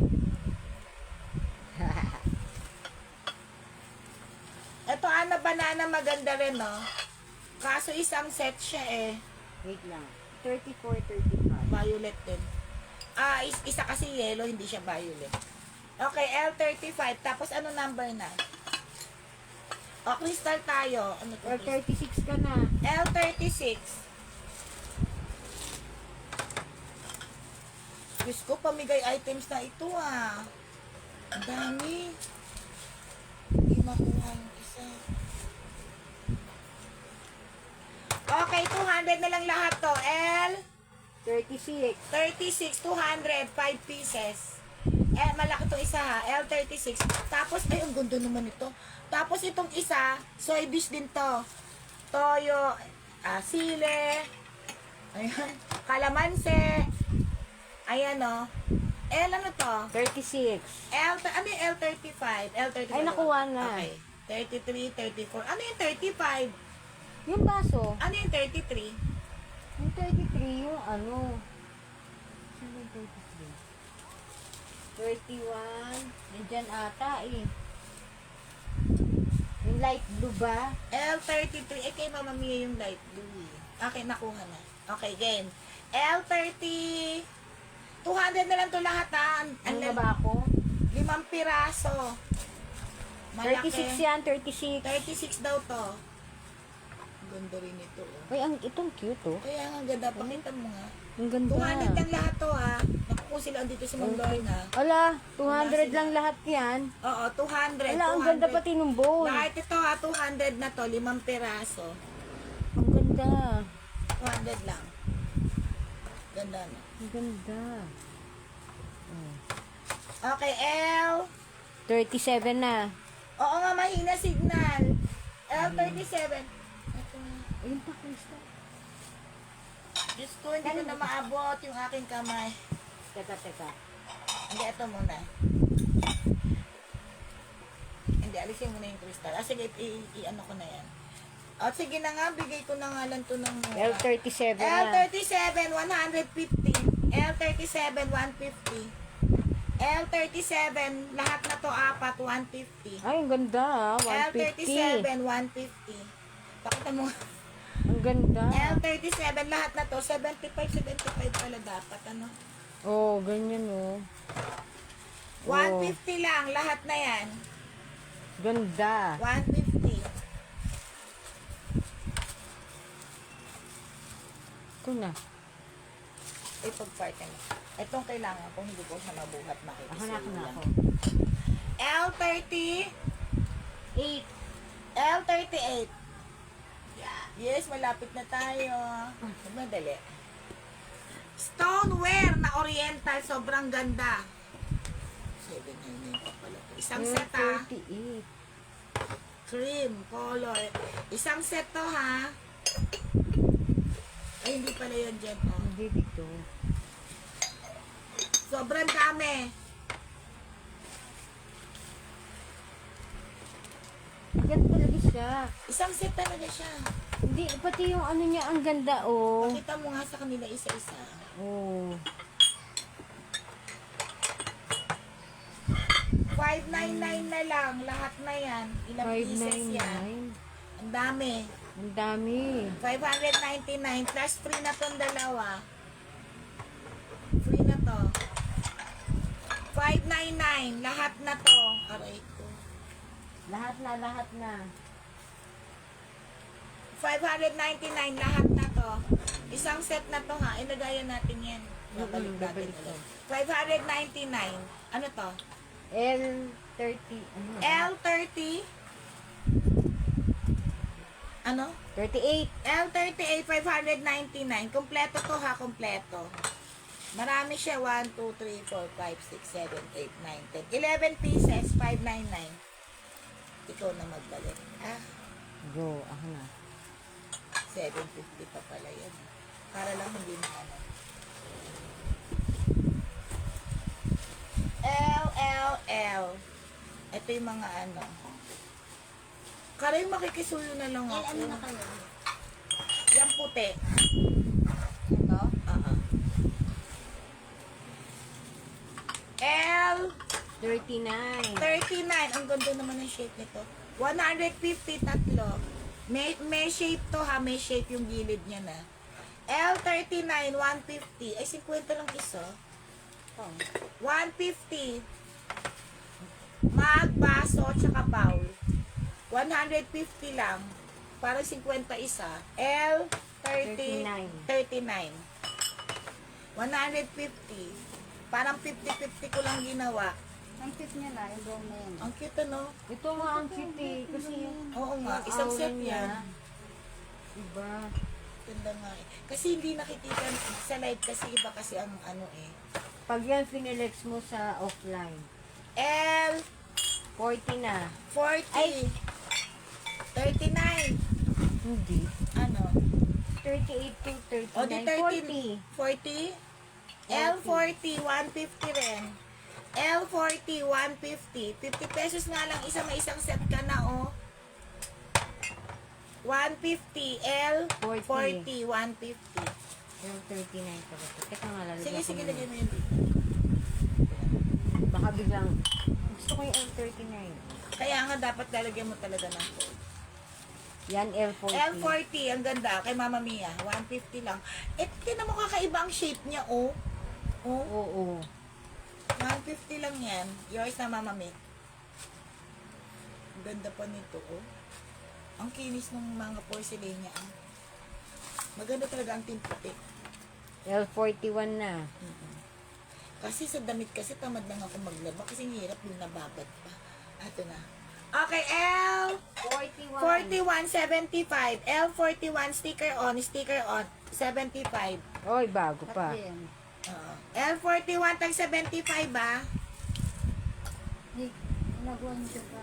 Ito Ana Banana maganda rin, no? Kaso isang set siya eh. Wait lang. 34, 35. Violet din. Isa kasi yellow, hindi siya violet. Okay, L35. Tapos ano number na? O, crystal tayo. Ano to? L36 ka na. L36. Diyos ko, pamigay items na ito ah. Ang dami. Hindi makuha yung isa. Okay, 200 na lang lahat to. L 36. 36, 200, 5 pieces. Malaki itong isa ha, L36. Tapos, ay, ang ganda naman ito. Tapos itong isa, soybeans din to. Toyo, sile, ayan, kalamansi, ayan o. Ano to? 36. Ano yung L35? L35. Ay, nakuha na. Okay. 33, 34. Ano yung 35? Yung baso. Ano yung 33? Yung 33, yung ano. Saan yung 33? 31. Nandyan ata eh. Yung light blue ba? L33. Kay Mama Mia yung light blue. Okay, nakuha na. Okay, game. L30. 200 na lang to lahat ha. Ano na ba ako? 5 piraso. 36 yan, 36. 36 daw to. Ang ganda rin ito. Oh. Uy, itong cute oh. Kaya nga, ang ganda. Pakita mo nga. Ang ganda. 200 lang lahat to ha. Naku, kung sila andito si Ma'am Lorna. Ala, 200 lang lahat yan. Oo, 200. Ala, ang ganda pati ng bowl. Lahat ito ha, 200 na to. 5 piraso. Ang ganda. 200 lang. Ganda na. Ang ganda. Okay, L. 37 na. Oo nga, mahina signal. L37. Ito nga. Ayun pa, Krista. Diyos ko, hindi ko na maabot yung aking kamay. Teka. Hindi, ito muna. Hindi, alisin mo na yung crystal. Sige, i-ano ko na yan. O, sige na nga, bigay ko na nga lang to ng mura. L37 na. L37, 150. L37, 150. L37, lahat na to apat, 150. Ay, ang ganda, 150. L37, 150. Pakita mo. Ang ganda. L37, lahat na to, 75 pala dapat, ano? Oh, ganyan oh. 150 lang, lahat na yan. Ganda. 150. Ito na. Ipag-part na. Itong kailangan ko, hindi ko siya mabuhat Ako na, ako na ako. L30, 8. L38. Yes, malapit na tayo. Madali. Stoneware na oriental, sobrang ganda. 799 pa pala. Isang set ha. 38. Cream, color. Isang set to ha. Ay, hindi pala yun dyan. Oh. Hindi dito. Sobrang dami. Ganda talaga siya. Isang set talaga siya. Hindi, pati yung ano niya, ang ganda oh. Pakita mo nga sa kanila isa-isa. Oh. 599 na lang. Lahat na yan. Ilang pieces yan. 599. Ang dami. Ang dami. 599 plus free na tong dalawa. Free na to. 599. Lahat na to. Aray ko. Lahat na. 599. Lahat na to. Isang set na to ha. Ilagayan natin yan. Babalik natin babalik ulit. 599. Ano to? L30. Ano? L30. Ano? 38. L38, 599. Kompleto to ha, kompleto. Marami siya. 1, 2, 3, 4, 5, 6, 7, 8, 9, 10. 11 pieces, 599. Ikaw na magbalik. Ah, Go. Ako na. 750 pa pala yan. Para lang hindi na ano. L. Ito yung mga ano. Karay makikisuyo na lang ako. Ano na kayo? Yan puti. Ito? L 39. 39. Ang ganda naman ng shape nito. 150 tatlo. May shape to ha. May shape yung gilid niya na. L39, 150. Ay, 50 lang isa. Ito. 150. Mag, baso, tsaka bowl. 150 lang. Parang 50 isa. L 39. 150. Parang 50-50 ko lang ginawa. Ang cute niya na, yung brown na yan. Ang cute ano? Ito nga ang cute eh. Kasi Oo nga, isang yung set aura niya. yan. Diba? Ganda nga eh. Kasi hindi nakikita sa live kasi iba kasi ang ano eh. Pag yan finilex mo sa offline. L 40 na. 40. Ay. 39. Hindi. Ano? 38 to 39. O di 13. 40. L 40, 150 rin. L 40, 150. 50 pesos nga lang isa, may isang set ka na oh. 150. L 40, 150. Yung 39 pa ba? Teka nga, lalagyan Sige, ko sige, muna. lagyan mo yun dito. Baka biglang, gusto ko yung L39. Kaya nga dapat lalagyan mo talaga ng code. Yan, L40. L40, ang ganda. Kay Mama Mia, 150 lang. Eh, tinan mo kakaiba ang shape niya, oh. Oh, Oo. 150 lang yan. Yours na, Mama Mia. Ang ganda pa nito, oh. Ang kinis ng mga porcelain niya, ah. Maganda talaga ang timputi. L41 na. Kasi sa damit kasi tamad lang ako maglaba kasi hirap yung nababad pa. Ito na. Okay, L 41, 75. L41, sticker on, 75. Oy, bago pa. Tatlo yan. L41 tag 75 ba? Hey, nagawa niyo siya pa.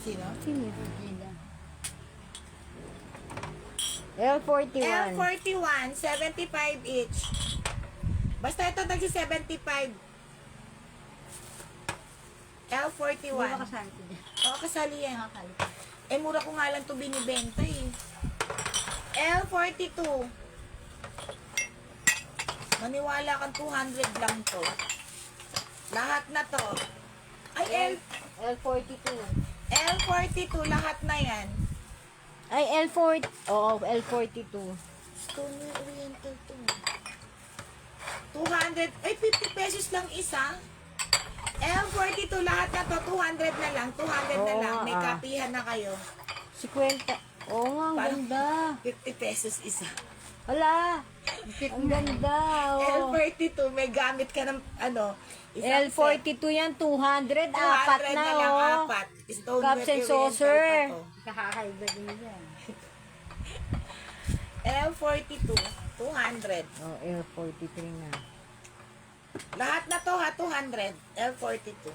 Sino? Sino? Gila. L41. L41, 75 each. Basta ito tag 75. Hindi ba L41. kasali ko dyan? Oo, kasali yan. Nakakali ko. Eh, mura ko nga lang ito binibenta eh. L42. Maniwala kang 200 lang to. Lahat na to. Ay, L42. L42, lahat na yan. Ay, L40. Oo, L42. Stone Oriental to. 200, ay 50 pesos lang isa. L42, lahat na to, 200 na lang, 200 na Oo lang. nga, May kapihan na kayo. 50. Oo nga, ang Parang- ganda. 50 pesos isa. Wala. Ang ganda. Oh. L42, may gamit ka ng isang set. L42 yan, 200. Apat 200 na, lang, oh. apat. Stone Cups and Oriental saucer. pa to. Kakakaiba din yan. L42, 200. Oh, L43 na. Lahat na to ha, 200. L42.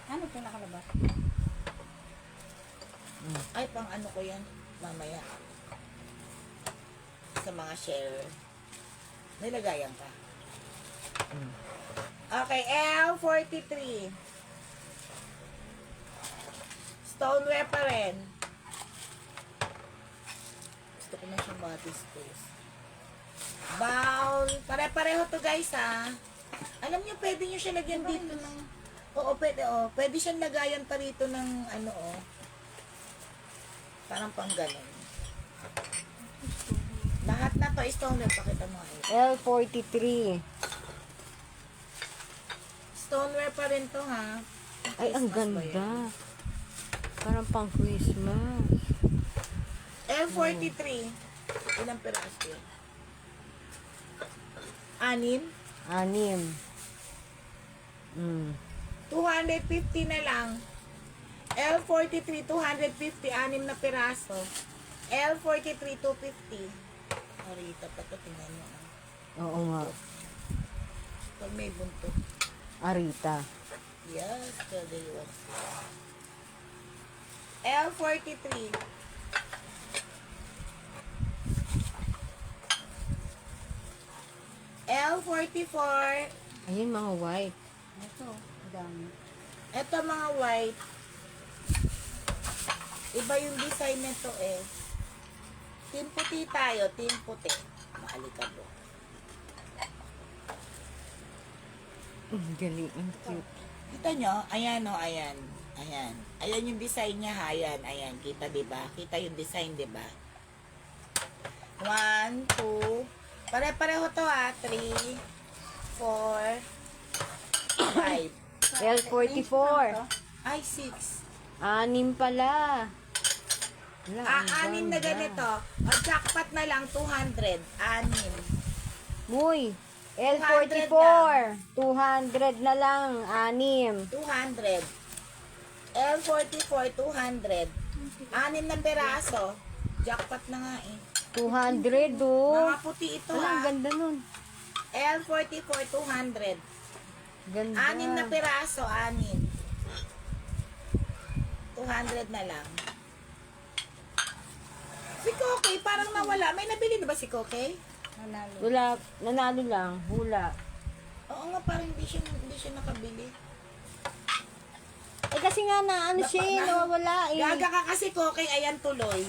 Ano ito nakalabas? Ay, pang ano ko yan? Mamaya. Sa mga share. Nilagayan ka. Okay, L43. Stoneware pa rin. Gusto ko na siyang body space. Bowl. Pare-pareho to guys ha. Alam niyo, pwede niyo siya lagyan dito ng... Oo, pwede oh. Pwede siyang lagayan pa rito ng ano oh. Parang pang ganun. Lahat na to stoneware. Pakita mo nga. L43. Stoneware pa rin to ha. Ay, ang Christmas ba yan? ganda. Parang pang Christmas. L43. Ilang piraso yun? 6? 6. 250 na lang. L43, 250, 6 na piraso. L43, 250. Arita pa to, tingnan mo. Oo nga. Pag may buntot. Arita. Yes, pwede yun. L43. L44. Ayun, mga white. Ito, ang dami. Ito mga white. Iba yung design nito eh. Team puti tayo, team puti. Maalikabok. Galing. Ang cute. Kita nyo? Ayan o, ayan. Ayan. Ayan yung design niya, ha? Ayan, ayan. Kita, diba? Kita yung design, diba? 1, 2. Pare-pareho to, ha? 3, 4, 5. L44. Ay, 6. 6 pala. Wala, ang 6 na ganda. ganito. O, jackpot na lang, 200. 6. Uy, L44. 200 na lang. 6. 200. L44, 200. 6 na peraso. Jackpot na nga eh. 200 oh. Mga puti ito Wala, ang ha. ganda nun. L44, 200. Ganda. 6 na peraso, 6. 200 na lang. Si Koke, parang nawala. May nabili na ba si Koke? Nanalo. Wala, nanalo lang. Hula. Oo nga, parang hindi siya nakabili. Eh kasi nga na, ano siya eh, nawawala eh. Gaga ka kasi Koke, ayan tuloy.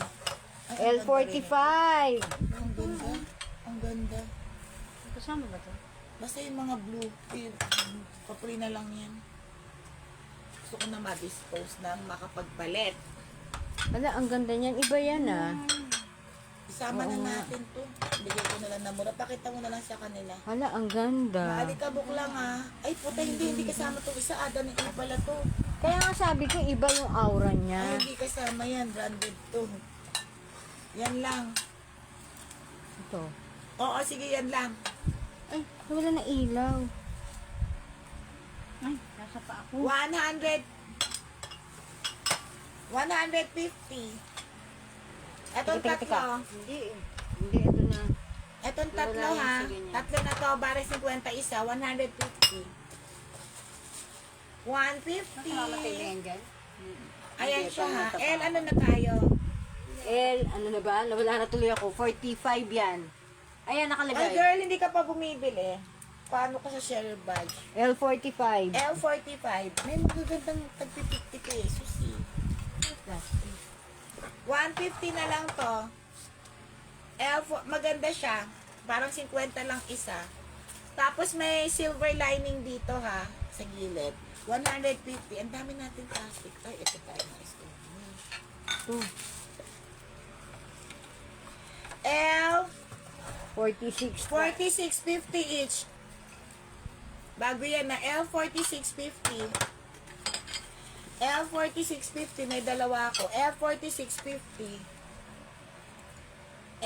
Ay, ang L45. ganda rin. Ang ganda. Ang ganda. Kasama ba ito? Basta yung mga blue, papuri na lang yan. Gusto ko na ma-dispose na makapagpalit. Wala, ang ganda niyan. Iba yan ah. Isama na Oo nga. natin to. Bigay ko na lang na mura. Pakita mo na lang sa kanila. Wala, ang ganda. Maalikabok lang ha. Ay puta, hindi kasama to. Isa ada ng pala to. Kaya nga sabi ko, iba yung aura Ay, niya. hindi kasama yan. Branded to. Yan lang. Ito. Oo, sige, yan lang. Ay, wala na ilaw. Ay, nasa pa ako. 100. 150. Etong Teka, teka, tatlo. Hindi eh. Hindi, ito na. Etong tatlo Wala ha. yan, sige niya. Tatlo na to. Bare 50 isa. 150. 150. yan dyan? Ayan Hindi, siya ha. pangatlo El, pa. ano na tayo? L, ano na ba? Nawala na tuloy ako. 45 yan. Ayan, Ay nakalagay. girl, hindi ka pa bumibili. Paano ka sa share badge? L45. L45. May magagandang tag-50 pesos eh. 150 na lang to. Maganda siya. Parang 50 lang isa. Tapos may silver lining dito ha, sa gilid. 150. Ang dami natin plastic. Ay, ito tayo na isto. Ito. L, 46. 46.50 each. Bago yan na L, 46.50. L, 46.50. May dalawa ako. L, 46.50.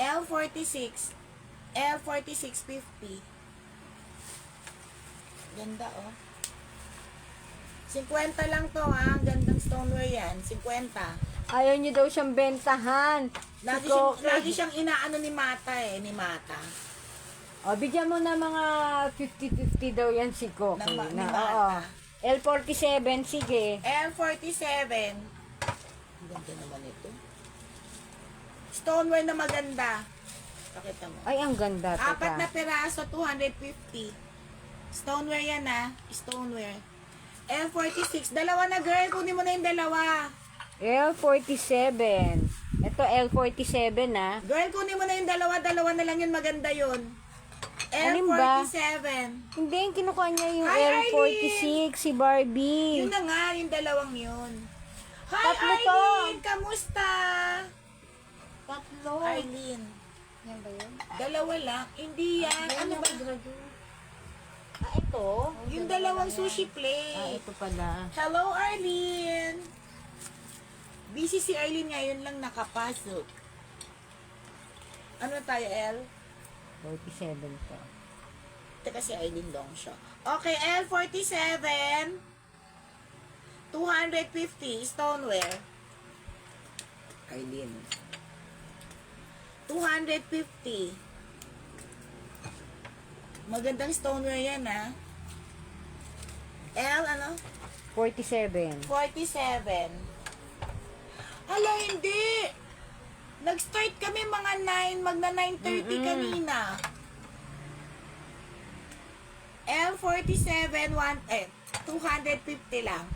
L, 46. L, 46.50. Ganda, oh. 50 lang to, ha? Ang gandang stoneware yan. 50. Ayaw niyo daw siyang bentahan. Lagi siyang inaano ni Mata, eh. Ni Mata. O, bigyan mo na mga 50-50 daw yan si Coco. Ni Na, Mata. oo. L47, sige. L47. Ang ganda naman ito. Stoneware na maganda. Pakita mo. Ay, ang ganda. Apat na Teka. piraso, 250. Stoneware yan, ha? Stoneware. L46. Dalawa na, girl. Kunin mo na yung dalawa. L47. Ito, L47, ah. Girl, kunin mo na yung dalawa. Dalawa na lang yun. Maganda yun. Alin ba? L47. Hindi, kinukuha niya yung Hi, L46, si Barbie. Yun na nga, yung dalawang yun. Hi, Tatlo to. Arlene! Kamusta? Tatlo. Arlene. Yan ba yun? Dalawa lang. Hindi yan. Ano ba? Ah, ito? Yung dalawang sushi Ah, plate. ito pala. Hello, Arlene. Busy si Arlene ngayon lang nakapasok. Ano tayo, L? 47 to. Teka si Arlene long siya. Okay, L47. 250 stoneware. Arlene. 250. Magandang stoneware yan, ha? L, ano? 47. 47. Hala, hindi. Nag-start kami mga 9, magna 9:30 kanina. L47, 250 lang.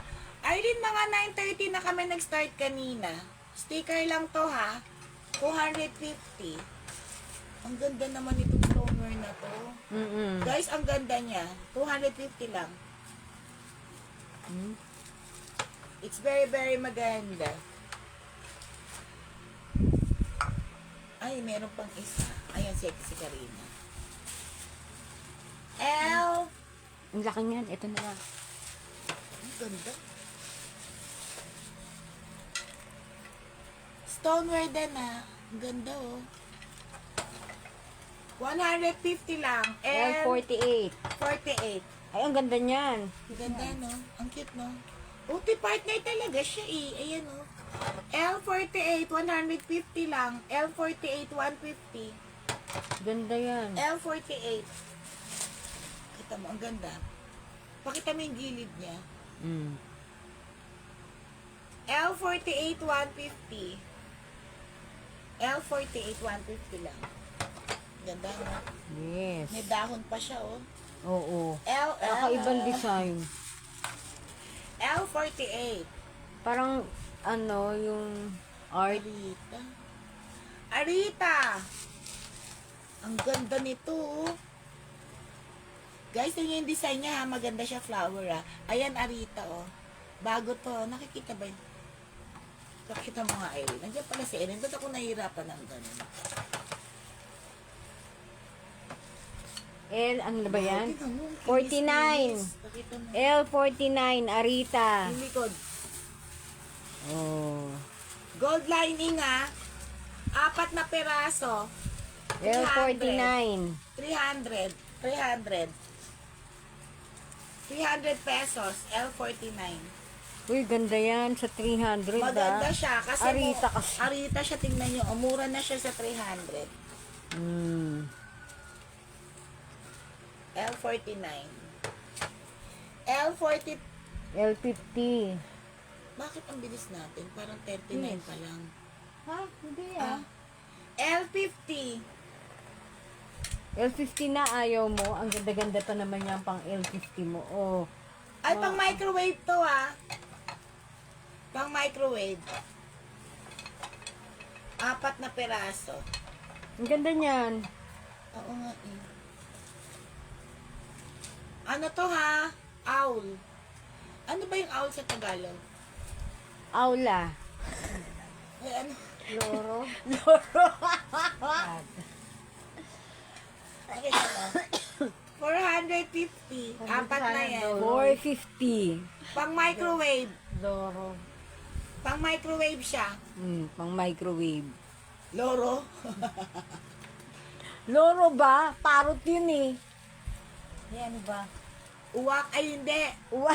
Arlene, mga 9:30 na kami nag-start kanina. Sticker lang to, ha? 250. Ang ganda naman itong stoneware na to. Guys, ang ganda niya. 250 lang. It's very, very maganda. Ay, meron pang isa. Ayan, si Karina. L. Ang laki niyan. Ito na lang. Ang ganda. Stoneware din, ha. Ang ganda, oh. 150 lang. L48. 48. Ay, ang ganda niyan. Ang ganda, no? Ang cute, no? Uti partner talaga siya, eh. Ayan, oh. L48, 150 lang. L48, 150. Ganda yan. L48. Kita mo, ang ganda. Pakita mo yung gilid niya. L48, 150. L48, 150 lang. Ganda, no? Yes. May dahon pa siya, oh. Oo. L, Nakaibang design. L48. Parang, ano, yung art. Arita. Arita! Ang ganda nito, oh. Guys, tingnan yung design niya, ha? Maganda siya, flower, ha? Ayan, Arita, oh. Bago to. Nakikita ba yun? Nakikita mo nga, Irene. Nandiyan pala si Irene. Ba't ako nahihirapan ng ganun? L, ano na ba yan? Tingnan mo, 49. kinis-kinis. Pakita mo. L49, Arita. Yung likod. Oh. Gold lining, ha? 4 na peraso. L49. 300. 300 pesos. L49. Uy, ganda yan sa 300, Maganda ah. siya. Kasi Arita kasi. Arita siya, tingnan nyo. Mura na siya sa 300. L49. L40. L50. Bakit ang bilis natin? Parang 39 Yes. pa lang. Ha? Hindi Ah. L50. L50 na ayaw mo. Ang ganda-ganda pa naman yan pang L50 mo. Oh. Ay, pang microwave to, ah. Pang microwave. 4 na peraso. Ang ganda niyan. Oo nga, eh. Ano to ha? Owl. Ano ba yung owl sa Tagalog? Aula. Ay, ano? Loro. Okay, ano? 450. Apat na yan. 450. Pang microwave. Loro. Pang microwave siya. Pang microwave. Loro. Loro ba? Parot yun eh. Ay, ano ba? Uwak. Ay, hindi. Wow.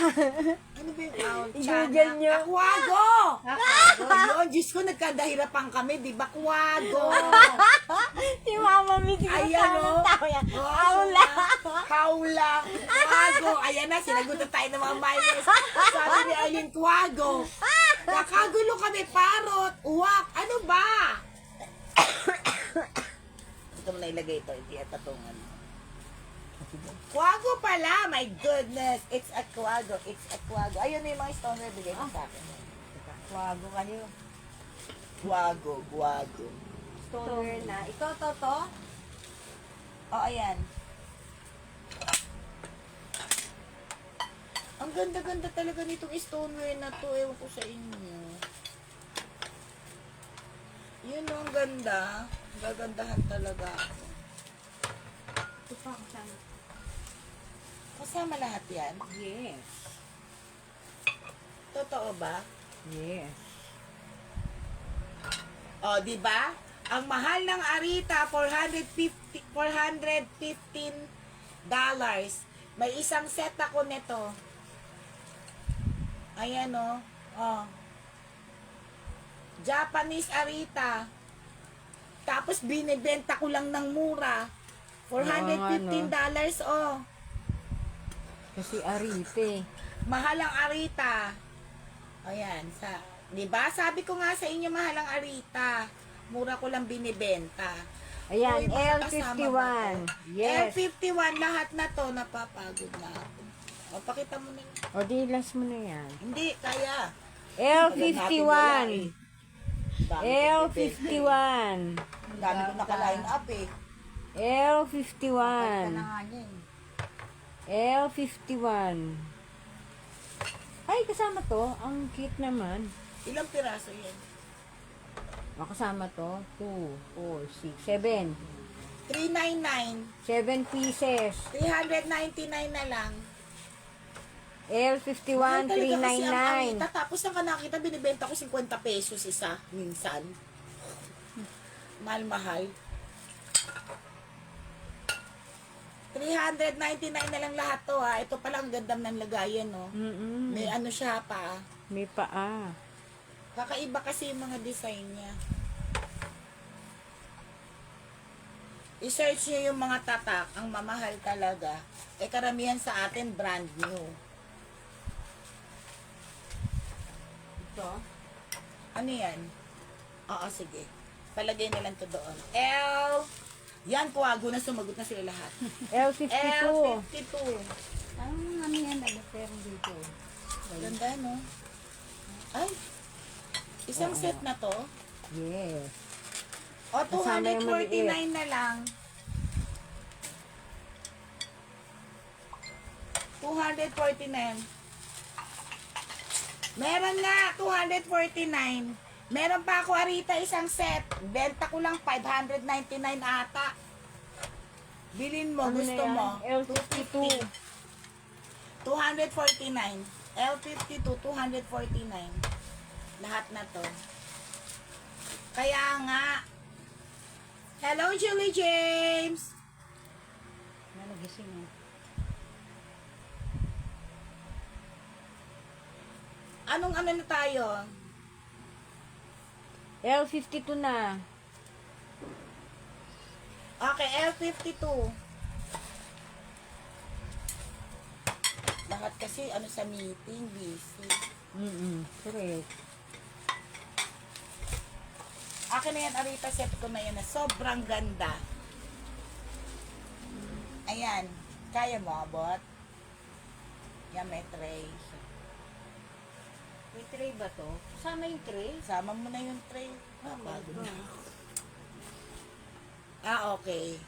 Ano ba yung owl? I-google nyo. Aquago! Ayun, Diyos ko, nagkadahirapan kami, di ba? Aquago! Si Mama Mi, Ayan, o. Aula. Haula. Quago. Ayan na, sinagot na tayo ng mga minors. Sabi ni Arlene, Quago. Nakagulo kami, parot. Uwak. Ano ba? Ito mo na ilagay ito. Hindi at tatungan. Quago pala. My goodness. It's a quago. It's a quago. Ayun na yung mga stoneware bigay mo sa akin. Wago kayo. Quago. Quago. Stoneware na. Ito, to. Oh, ayan. Ang ganda-ganda talaga nitong stoneware na to. Ewan ko sa inyo. Yun o, ang ganda. Gagandahan talaga ako. Ito pa ako sana. Kasama lahat yan? Yes. Totoo ba? Yes. O, di ba? Ang mahal ng Arita, $415. May isang set ako nito. Ayan o. Oh. Japanese Arita. Tapos binibenta ko lang ng mura. $415 oh. Kasi arite. Mahal ang Arita. Ayan, sa 'di ba? Sabi ko nga sa inyo mahal ang Arita. Mura ko lang binibenta. Ayan, Uy, mga kasama ba L51. to? Yes. L51 lahat na to napapagod na ako. O, pakita mo na yun. O, di last mo na yan. Hindi, kaya. L51. Dami L51. ko naka-line up eh. L51. Na nga niya eh. L51. Ay, kasama to. Ang cute naman. Ilang piraso yan? Kasama to. 2, 4, 6, 7. 399. 7 pieces. 399 na lang. L51, Mahal talaga kasi ang 399. Arita. Tapos ang nakita, binibenta ko 50 pesos isa. Minsan. Mahal-mahal. 399 na lang lahat to ha. Ito pala ang ganda ng lagayan no. May ano siya pa. May paa. Kakaiba kasi yung mga design niya. I-search niyo yung mga tatak. Ang mamahal talaga. Eh karamihan sa atin brand new. Ito? Ano yan? Oo, sige. Palagay na lang to doon. Yan, Kuwago na sumagot na sila lahat. L52. L52. Ano yan? Ano pero dito? Ganda, no? Ay, isang set na to. Yes. O, Kasama yung 249 na lang. 249. Meron nga, 249. Meron pa ako, Arita, isang set. Benta ko lang 599 ata. Bilin mo, Ano gusto na yan? mo. L52. 249. L52, 249. Lahat na to. Kaya nga. Hello, Julie James. Nalagising eh. Anong ano na tayo? L52 na. Okay, L52. Lahat kasi ano sa meeting, busy. Correct. Akin na yan, Arita, set ko na yan na sobrang ganda. Ayan. Kaya mo, abot? Yan, may tray. May tray ba to? Kasama yung tray? Sama mo na yung tray. Pagod na. Okay.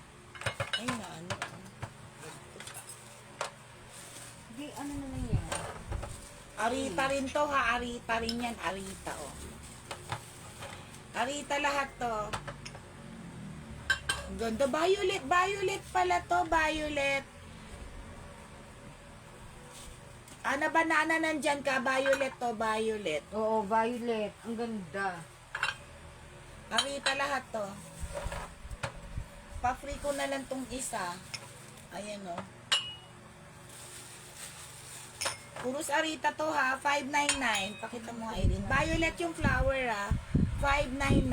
Ayun na, ano. Sige, ano na lang yan? Arita rin to ha, Arita rin yan, Arita oh. Arita lahat to. Ang ganda, violet, violet pala to, violet. Ana banana nandyan ka, violet to, violet. Oo, violet. Ang ganda. Arita lahat to. Pa-free ko na lang tong isa. Ayan oh. Puros Arita to ha, 599. Pakita mo nga Irene. Violet yung flower ha, 599.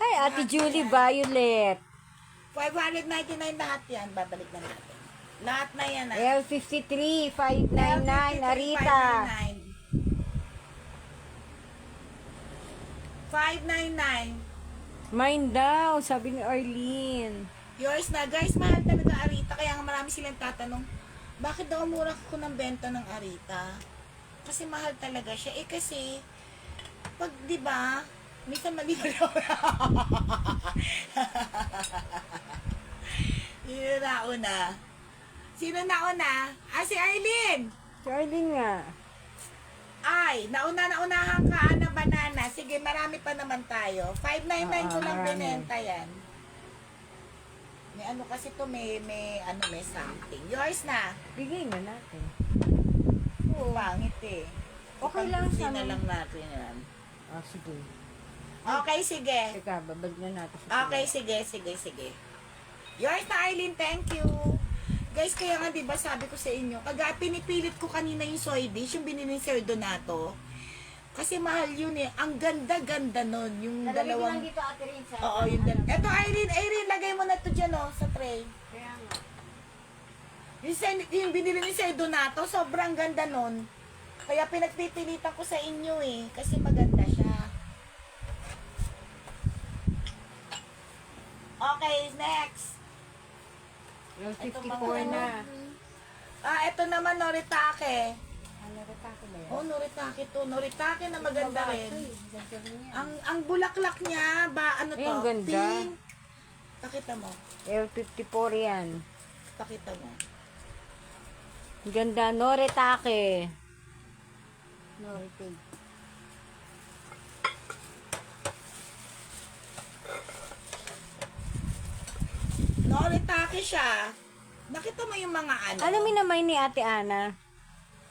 Ay, Ate Julie, violet. 599 lahat yan. Babalik na natin. Lahat na yan ha. L53, 599, Arita. 599. Mine daw, sabi ni Arlene. Yours na. Guys, mahal talaga Arita. Kaya nga marami silang tatanong, bakit daw mura ko ng benta ng Arita? Kasi mahal talaga siya. Eh kasi, pag di ba, minsan mali na Sino nauna? Sino nauna? Ah, si Arlene! Si Arlene nga. Ay, naunahan ka na banana. Sige, marami pa naman tayo. 599 ko lang marami. binenta yan. May ano kasi to, may something. Yours na. Bigay na natin. Pangit eh. Okay lang Pag-busy sana. na lang natin yan. Ah, sige. Okay, sige. Teka, babalik na natin. sa Okay, sige. Yours na, Arlene. Thank you. Guys, kaya nga, diba, sabi ko sa inyo, pinipilit ko kanina yung soy dish, yung binili ni Sir Donato. Kasi mahal yun eh. Ang ganda-ganda nun. Yung Nalagay ko lang dalawang... dito, Ate Rin, sa... Oo, yung dalawa. Eto, Irene, lagay mo na to dyan, oh, sa tray. Kaya nga. Yung binili ni Sir Donato, sobrang ganda nun. Kaya pinagpipilitan ko sa inyo eh. Kasi maganda siya. Okay, next. L54 na. Ah, eto naman, Noritake. Ano rin ako na yan? Oh, Noritake to. Noritake na maganda rin. Ganda rin yan. Ang bulaklak niya, ano to? Ay, ang ganda. Pink. Pakita mo. L54 yan. Pakita mo. Ganda, Noritake. Noritig. Noritake siya. Nakita mo yung mga ano? Ano minamay ni Ate Ana?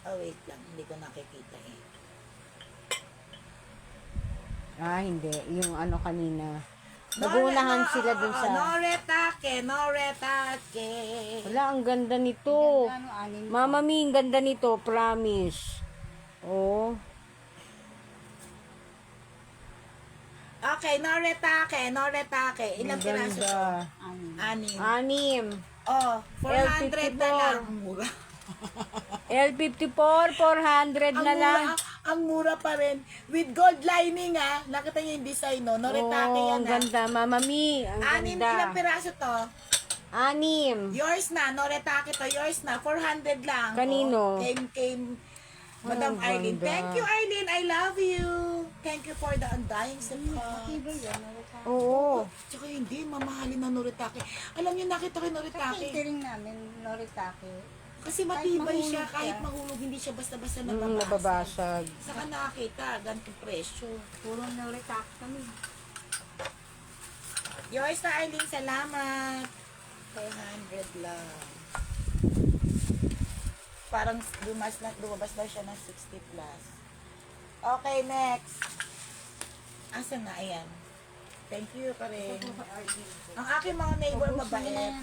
Oh, wait lang. Hindi ko nakikita eh. Ah, hindi. Yung ano kanina. Nagunahan sila dun sa... Noritake. Wala, ang ganda nito. Ano, anin? Mama Mi, ang ganda nito. Promise. Oh. Okay, Noritake. Ilang Ang piraso to? ganda. Anin. 6. 6. Oh, 400 na lang. Ang mura. L54, 400 na lang. Ang mura pa rin. With gold lining ah. Nakita niyo yung design no? Noritake Oh, yan ang ah. ganda. Mama Mi, ang 6, ilang ganda. piraso to? 6. Yours na, Noritake to. Yours na, 400 lang. Kanino? Oh, came Madam Ang Arlene. ganda. Thank you, Arlene. I love you. Thank you for the undying support. Okay ba yan? Noritake. Oo. Tsaka hindi, mamahalin na Noritake. Alam niyo, nakita ko yung Sa Noritake. catering namin, Noritake. Kasi matibay Kahit siya. mahulog Kahit siya. mahulog, hindi siya basta-basta Nababasag. nababasag. Saka nakakita, ganitong presyo. Puro Noritake kami. Yours na, Arlene. Salamat. 400 lang. Parang lumabas na siya ng 60 plus. Okay, next. Asan na? Ayan. Thank you pa rin. Ang aking mga neighbor mabait.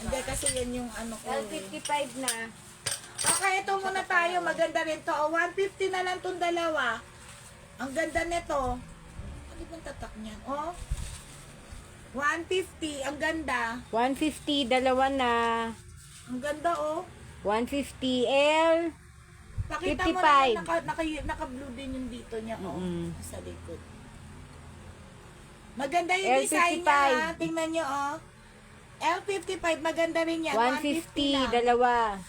Hindi kasi yan yung ano ko. L55 na. Okay, ito muna tayo. Maganda rin to. O, 150 na lang tong dalawa. Ang ganda nito. Ano bang tatak niyan? Oh. 150. Ang ganda. 150, dalawa na. Ang ganda, oh. 150 L. Pakita mo 55. na naka-blue din yung dito niya, oh. Mm-mm. Sa likod. Maganda yung L55. design niya, ha? Tingnan niyo, oh. L55, maganda rin yan. 150, lang. dalawa.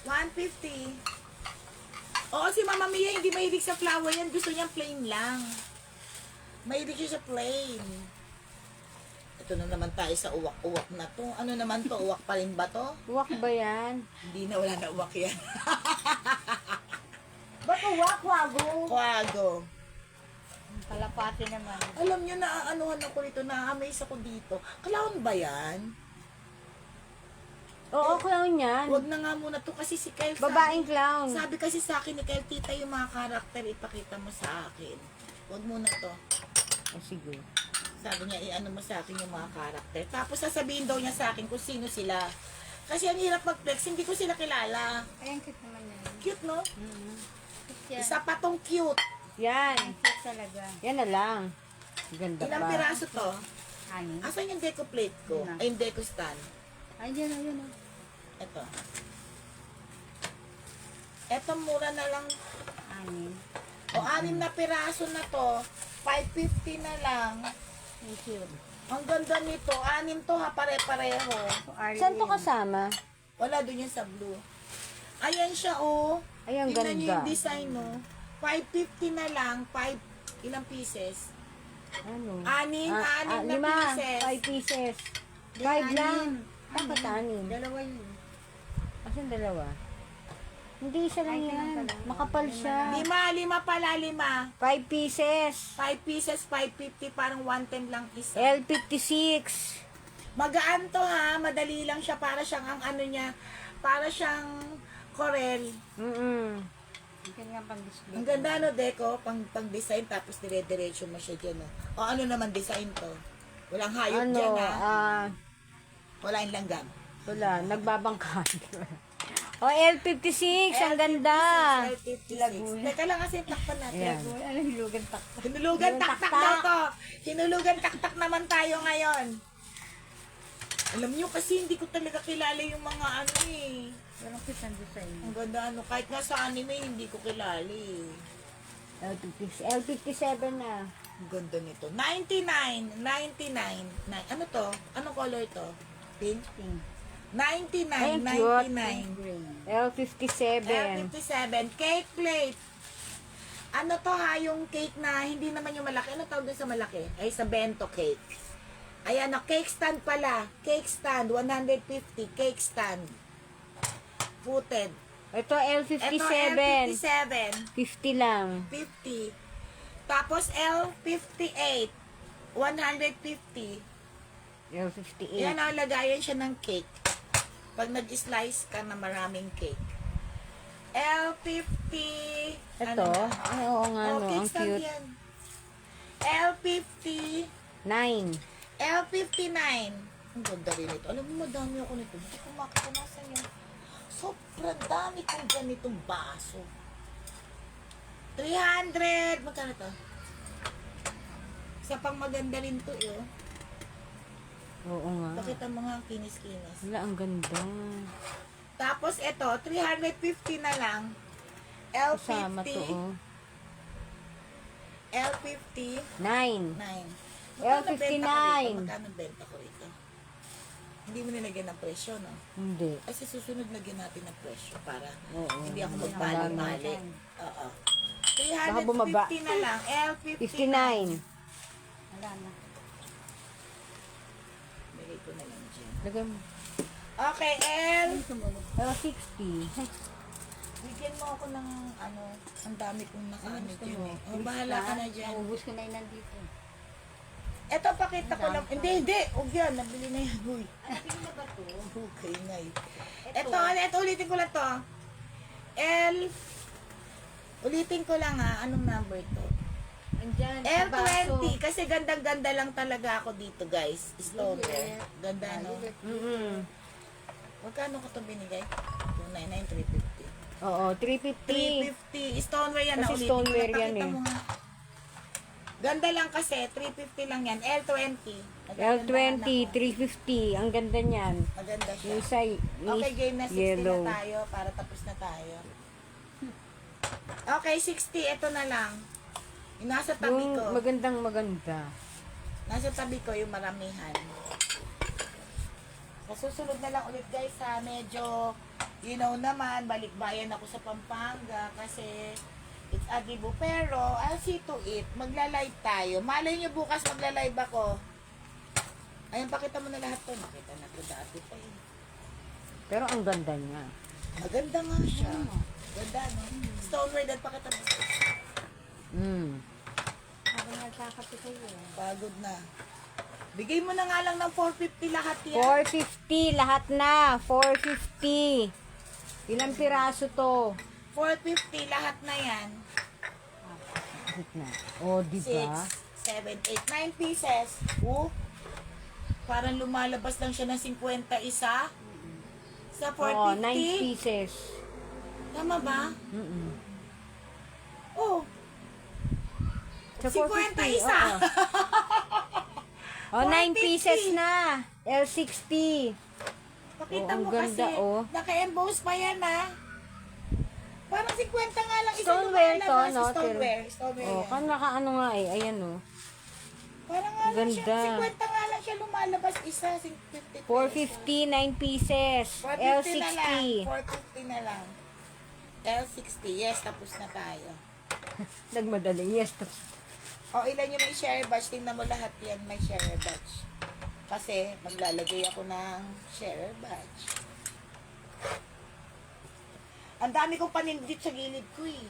150. Oo, si Mama Mia hindi mahilig sa flower yan. Gusto niya plain lang. Mahilig siya sa plain. Ito na naman tayo sa uwak-uwak na to. Ano naman to? Uwak pa rin ba to? Uwak ba yan? Hindi na, wala na uwak yan. Ba't uwak, wago? Kwago. Kalapati naman. Alam nyo, naaanuhan ako rito, na-amaze ako dito. Clown ba yan? Oo, clown yan. Huwag na nga muna to kasi si Kyle Babaeng clown. sabi kasi sa akin ni Kyle, tita, yung mga karakter ipakita mo sa akin. Huwag muna to. O, sige. Sabi niya, i-ano mo sa akin yung mga karakter. Tapos sasabihin daw niya sa akin kung sino sila. Kasi ang hirap mag-flex, hindi ko sila kilala. Ayan, cute naman yan. Cute, no? Cute yan. Isa pa tong cute. Yan. Ang cute talaga. Yan na lang. Ganda Ilang pa. piraso to? Anin? Asan yung deco plate ko? Yun na. Ay, yung deco stand. Ayan, ayan, ayan. Ito. Ito, mura na lang. Anin. O, 6 na piraso na to. 550 na lang. Ang cute. Ang ganda nito. 6 to ha, pare-pareho. Saan to kasama? Wala doon yan sa blue. Ayan siya, oh. Ay, ang Tingnan niyo ganda. yung design, oh. 550 na lang. 5, ilang pieces? Ano? 6 na 5 pieces. 5 pieces. 5 anim. lang. Dapat 6. Dalawa yun. Asan dalawa? Hindi isa lang Ay, yan. ganun pala. Makapal siya. 5 pala, 5. 5 pieces. 5 pieces, 550, parang 110 lang isa. L56. Magaan to ha, madali lang siya, para siyang ang ano niya, para siyang corel. Ang nga pang-display. Ang ganda no, Deco, pang-design, tapos dire-diretso mo siya dyan. Oh. O ano naman design to? Walang hayop Ano, dyan ha. Wala yung langgam. wala, nagbabangka. O, L56, ang ganda. L56. Teka lang kasi takpan natin. Ayan. Ano, hilugan takta. Hinulugan taktak daw to. Hinulugan taktak naman tayo ngayon. Alam niyo kasi hindi ko talaga kilala yung mga ano eh. Walang cute ang design. Ang ganda ano, kahit nga sa anime hindi ko kilala eh. L57 na. Ang ganda nito. 99. Ano to? Anong color to? Pink? Pink. 99. Ay, cute. 99. Gray. L57. L57. Cake plate. Ano to ha, yung cake na hindi naman yung malaki. Ano tawag doon sa malaki? Ay, sa bento cake. Ayan, cake stand pala. Cake stand, 150. Cake stand. Footed. Ito, L57. Ito, L57. 50 lang. 50. Tapos L58. 150. L58. Yan ang lagayan siya ng cake. Pag nag-slice ka na maraming cake. L50. Ito, ay, oo nga, no, ang kickstand cute. yan. L50. 9. L59. Ang ganda rin ito. Alam mo, madami ako nito. Hindi ko makita nasa yan. Sobrang dami kong ganitong baso. 300. Magkano to? Isa pang maganda rin to, eh. Oo nga. Pakita mo nga ang kinis-kinis. Wala, ang ganda. Tapos ito, 350 na lang. Kasama L50. to, oh. L50. 9. 9. L59. Magkano benta ko rito? Hindi mo nilagyan ng presyo, no? Hindi. Kasi susunod lagyan natin ng presyo para Oo. hindi ako Wala magpali-mali. Oo. Baka bumaba. 350 na lang. L59. 59. Wala na. Bigay ko na lang dyan. Lagay mo. Okay, L. L60. Bigyan mo ako ng ano, ang dami kong nakaano gusto dyan mo? eh. Oh, bahala ka na dyan. Naubos ko na yun nandito. Eto, pakita ko lang. Hindi. Huwag yan. Nabili na yan. Uy. Ano na ba to? Okay, ngay. Ito, ulitin ko lang to. L. Ulitin ko lang ha. Anong number to? Andyan. L20. Kasi gandang-ganda lang talaga ako dito, guys. Slower. Ganda, no? Magkano ko ito binigay? 299, 350. Oo, 350. 350. Stoneware yan. Kasi Ulitin ko stoneware lang. yan Pakita eh. mo nga. Ganda lang kasi. 350 lang yan. L20. L20, 350. Ang ganda niyan. Maganda siya. Yung isa, Okay, game na 60 yellow. na tayo para tapos na tayo. Okay, 60. Ito na lang. Yung nasa tabi Yung ko. maganda. Nasa tabi ko yung maramihan. Susunod na lang ulit guys ha. Medyo, you know naman, balikbayan ako sa Pampanga kasi it's Agibo. Pero, I'll see to it. Magla-live tayo. Malay nyo bukas magla-live ako. Ayan, pakita mo na lahat to. Nakita na ko dati pa eh. Pero ang ganda niya. Maganda nga siya. Ganda, no? Stoneware, dad, pakita mo. Ako nagkakape kayo. Pagod na. Bigay mo na nga lang ng 450 lahat yan. 450 lahat na. 450. Ilang piraso to? 450 lahat na yan. Bakit na? Oh, di 6, ba? 7, 8, 9 pieces. Parang lumalabas lang siya ng 50 isa. Sa 450. Oo, 9 pieces. Tama ba? Mm-mm. Oh, Sa 50 isa. Oh, 9 450. pieces na. L60. Pakita Oh, ang mo ganda, kasi. oh. Naka-emboss pa yan, ha? Parang 50 nga lang isa Stoneware to, lumalabas. no? Stoneware. Stoneware Oh, yan. kan nakaano nga eh. Ayan oh. Parang nga lang siya. Ganda. 50 nga lang siya lumalabas isa. 50 450, 9 pieces. 450 na lang. L60. 450 na lang. L60. Yes, tapos na tayo. Nagmadaling. Yes. O, ilan yung may share batch? Tingnan mo lahat yan may share batch. Kasi, maglalagay ako ng share batch. Ang dami kong panindit sa gilid ko eh.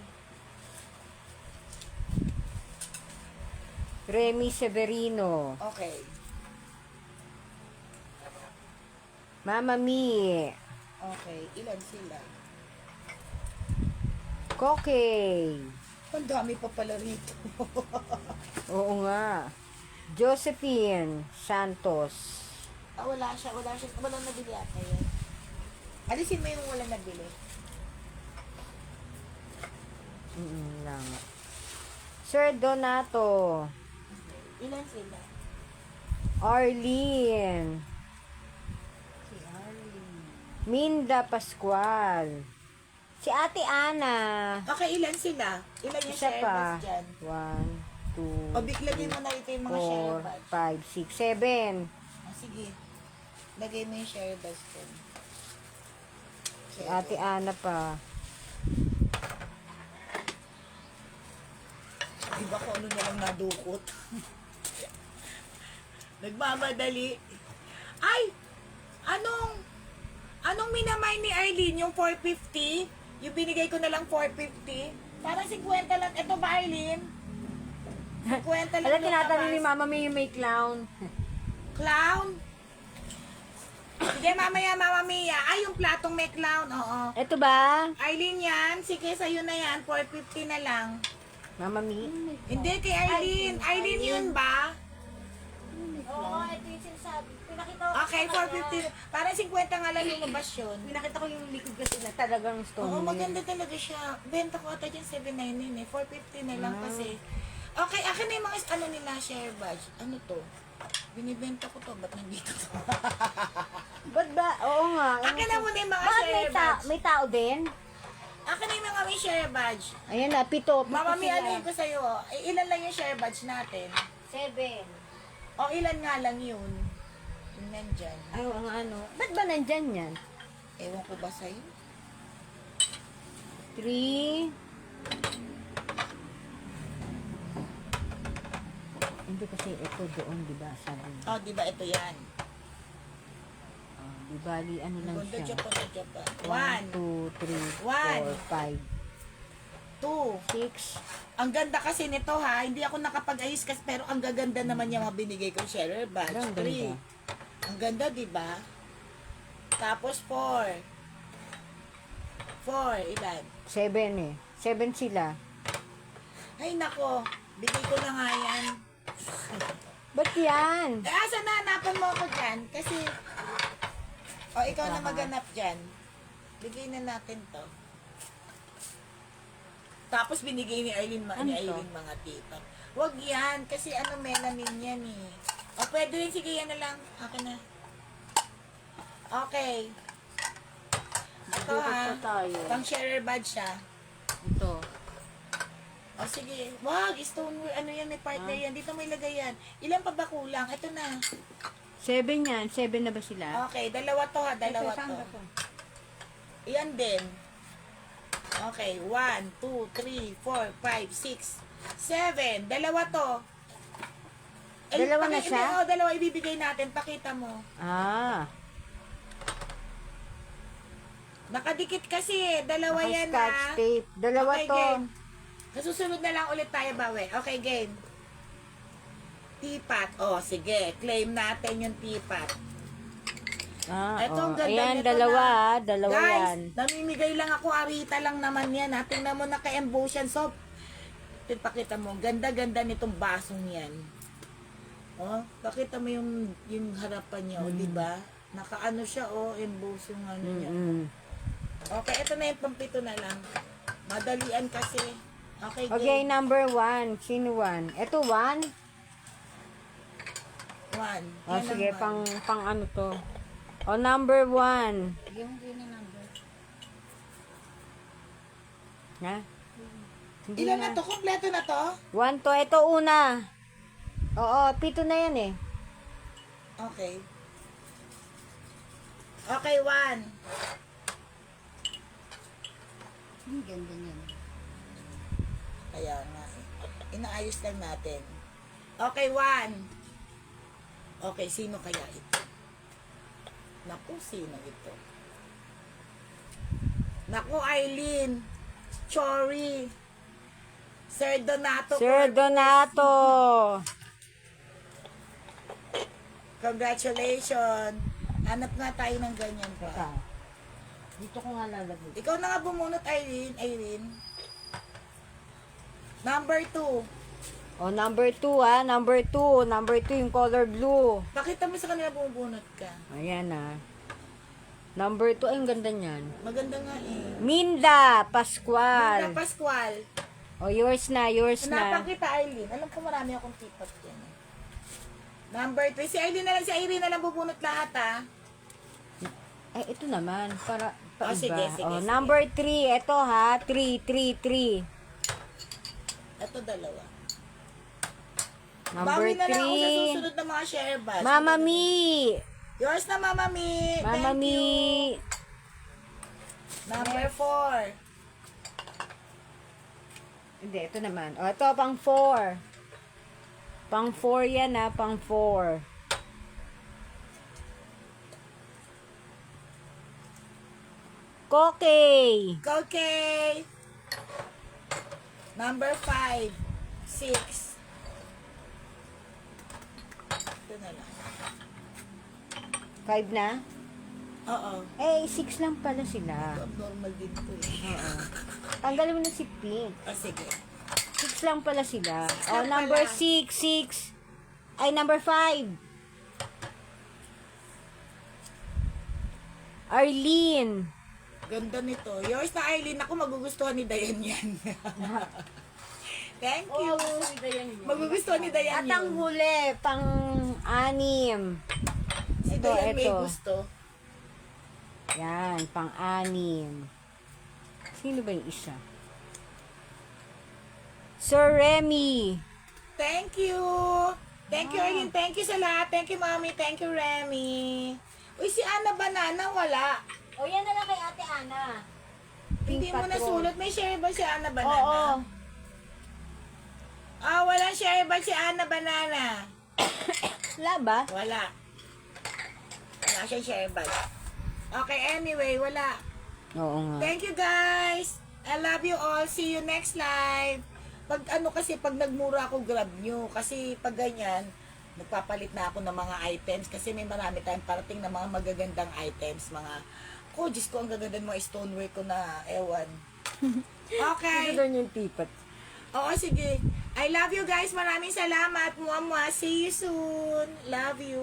Remy Severino. Okay. Mama Mi. Okay. Ilan sila? Kokey. Ang dami pa pala rito. Oo nga. Josephine Santos. Wala siya. Walang nabili ata yun. Alisin mo yung walang nabili. Lang. Sir Donato. Ilan sila? Arlene. Si Arlene. Minda Pascual. Si Ate Ana. Okay, ilan sila? Ilan yung Isa share pa. batch dyan? 1, 2, O, biglagay mo na ito yung mga share 4, batch. 5, 6, 7. Sige. Lagay mo yung share batch dyan. Si Ate Ana pa. Iba ko ano na lang nadukot. Nagmamadali. Ay! Anong minamay ni Arlene? Yung 450? Yung binigay ko na lang 450? Parang 50 lang. Ito ba, Arlene? 50 lang Alam, tinatanong ni lumabas. Mama May yung may clown. Clown? Sige, mamaya, Mama Mia. Ay, yung platong may clown. Oo. Ito ba? Arlene yan. Sige, sa'yo na yan. 450 na lang. Mama Mi? Hindi, kay Arlene. Arlene yun ba? Oo, ito yung sinasabi. Pinakita ko. Okay, 450. Parang 50 nga lang lumabas yun. Pinakita ko yung likod kasi na talagang stone. Oo, maganda talaga siya. Benta ko ata dyan 799 eh. 450 na lang kasi. Okay, akin na yung mga ano nila, share badge. Ano to? Binibenta ko to. Ba't nandito to? Ba't ba? Oo nga. Akin na muna yung mga Bakit share badge. may tao din? Akin na yung mga may share badge. Ayan na, pito. Mama, may sila. ano ko sa'yo. Ilan lang yung share badge natin? 7. O ilan nga lang yun? Yung nandyan. Ay, ang ano. Ba't ba nandyan yan? Ewan ko ba sa'yo? 3. Hindi kasi ito doon, di ba? Sabi. Oh, di ba ito yan? Di bali, ano lang Ganda siya. Japan. 1, 2, 3, One. 4, 2. 5, 6. Ang ganda kasi nito ha, hindi ako nakapag-ayos kasi pero ang gaganda naman yung mga binigay kong share batch. Ang 3. ganda. Ang ganda, di ba? Tapos 4. 4, ilan? 7 eh. 7 sila. Ay nako, bigay ko na nga yan. Ba't yan? Asa na, hanapan mo ako dyan? Kasi, ikaw na maghanap dyan. Bigay na natin to. Tapos binigay ni Arlene, Ano to? mga tita. Wag yan, kasi ano melanin yan eh. O pwede rin, sige yan na lang. Akin na. Okay. Ito ha. Dukot pa tayo. Pang sharer badge siya. Ito. O sige. Wag, stoneware. Ano yan, may part na yan. Dito may lagay yan. Ilan pa ba kulang? Ito na. 7 yan. 7 na ba sila? Okay, dalawa to ha. Dalawa Ito, saan to. ba to? Iyan din. Okay, 1, 2, 3, 4, 5, 6, 7. Dalawa to. Dalawa na siya? Oo, dalawa ibibigay natin. Pakita mo. Ah. Nakadikit kasi eh. Dalawa yan Naka-scotch ha. tape. Dalawa Okay, to. game. Sa susunod na lang ulit tayo, Bawe. Okay, game. Teapot. Oh, sige. Claim natin yung teapot. Ah, Eto, ang oh. ganda Ayan, nito dalawa na. ah. Dalawa Guys, yan. namimigay lang ako. Arita lang naman yan. Ha? Tingnan mo, naka-emboss yan. So, pakita mo. Ganda-ganda nitong basong yan. Oh, pakita mo yung harapan niya, oh, di ba? Nakaano siya, oh, emboss yung ano niya. Okay, ito na yung pampito na lang. Madalian kasi. Okay, Okay, game. number 1. Sino 1? Ito 1? One. Oh, Yan ang sige, one. pang ano to. Oh, number 1. Bigyan mo din ng number. Ha? Hindi Ilan na to? Kompleto na to? 1 to. Ito una. Oo, 7 na yan eh. Okay. Okay, one. Ang ganda niyan. Kaya nga eh. Inaayos lang natin. Okay, one. Okay, sino kaya ito? Naku, sino ito? Naku, Eileen. Chori. Sir Donato. Sir Donato. Congratulations. Hanap nga tayo ng ganyan pa. Teka. Dito ko nga lalagay. Ikaw na nga bumunot, Eileen. Eileen. Number 2. Oh, number 2 ah. Number 2. Number 2 yung color blue. Pakita mo sa kanila bumubunot ka. Ayan ah. Number 2. Ay, ang ganda niyan. Maganda nga eh. Minda Pascual. Manda Pascual. Oh, yours na. Yours Hanapan na. kita, Eileen. Alam ko marami akong tipat yan. Number 3. Si Eileen na lang, si Irene na lang bubunot lahat ah. Ay, ito naman. Para pa Oh, sige, iba. sige, Oh, sige. number 3. Ito ha. 3. Ito dalawa. Number Bawi na lang ako sa 3. susunod na mga share bash. Mama Mi. Yours na, Mama Mi. Mama Thank Mi. you. Number 4. Hindi, ito naman. O, ito, pang 4. Pang 4 yan ha, pang 4. Kokey. Okay. Number 5. 6. Ito na lang. 5 na? Oo. Eh, 6 lang pala sila. Abnormal din po eh. Oo. Tanggalin mo na si Pink. Ah, sige. 6 lang pala sila. Oh, lang number pala. 6. Ay, number 5. Arlene. Ganda nito. Yours na, Eileen. Ako, magugustuhan ni Dayan yan. Thank you. Magugustuhan ni Dayan At ang yun. huli, pang 6. Si Ito, Dayan may ito. gusto. Yan, pang 6. Sino ba yung isa? Sir Remy. Thank you. Thank you, Eileen. Thank you sa lahat. Thank you, Mami. Thank you, Remy. Uy, si Ana Banana, wala. O, yan na lang kay Ate Ana. Hindi mo nasulot. May share ba si Ana Oo. Banana? Ah, walang share ba si Ana Banana? Wala ba? Wala. Wala siyang share ba? Okay, anyway, wala. Oo nga. Thank you, guys. I love you all. See you next live. Pag ano kasi, pag nagmura ako, grab nyo. Kasi pag ganyan, nagpapalit na ako ng mga items. Kasi may marami tayong parating na mga magagandang items. Mga, ko, Diyos ko, ang gaganda ng mga stoneware ko na, ewan. Okay. Ito doon yung tipat. Oo, sige. I love you guys. Maraming salamat. Mwah, mwah. See you soon. Love you.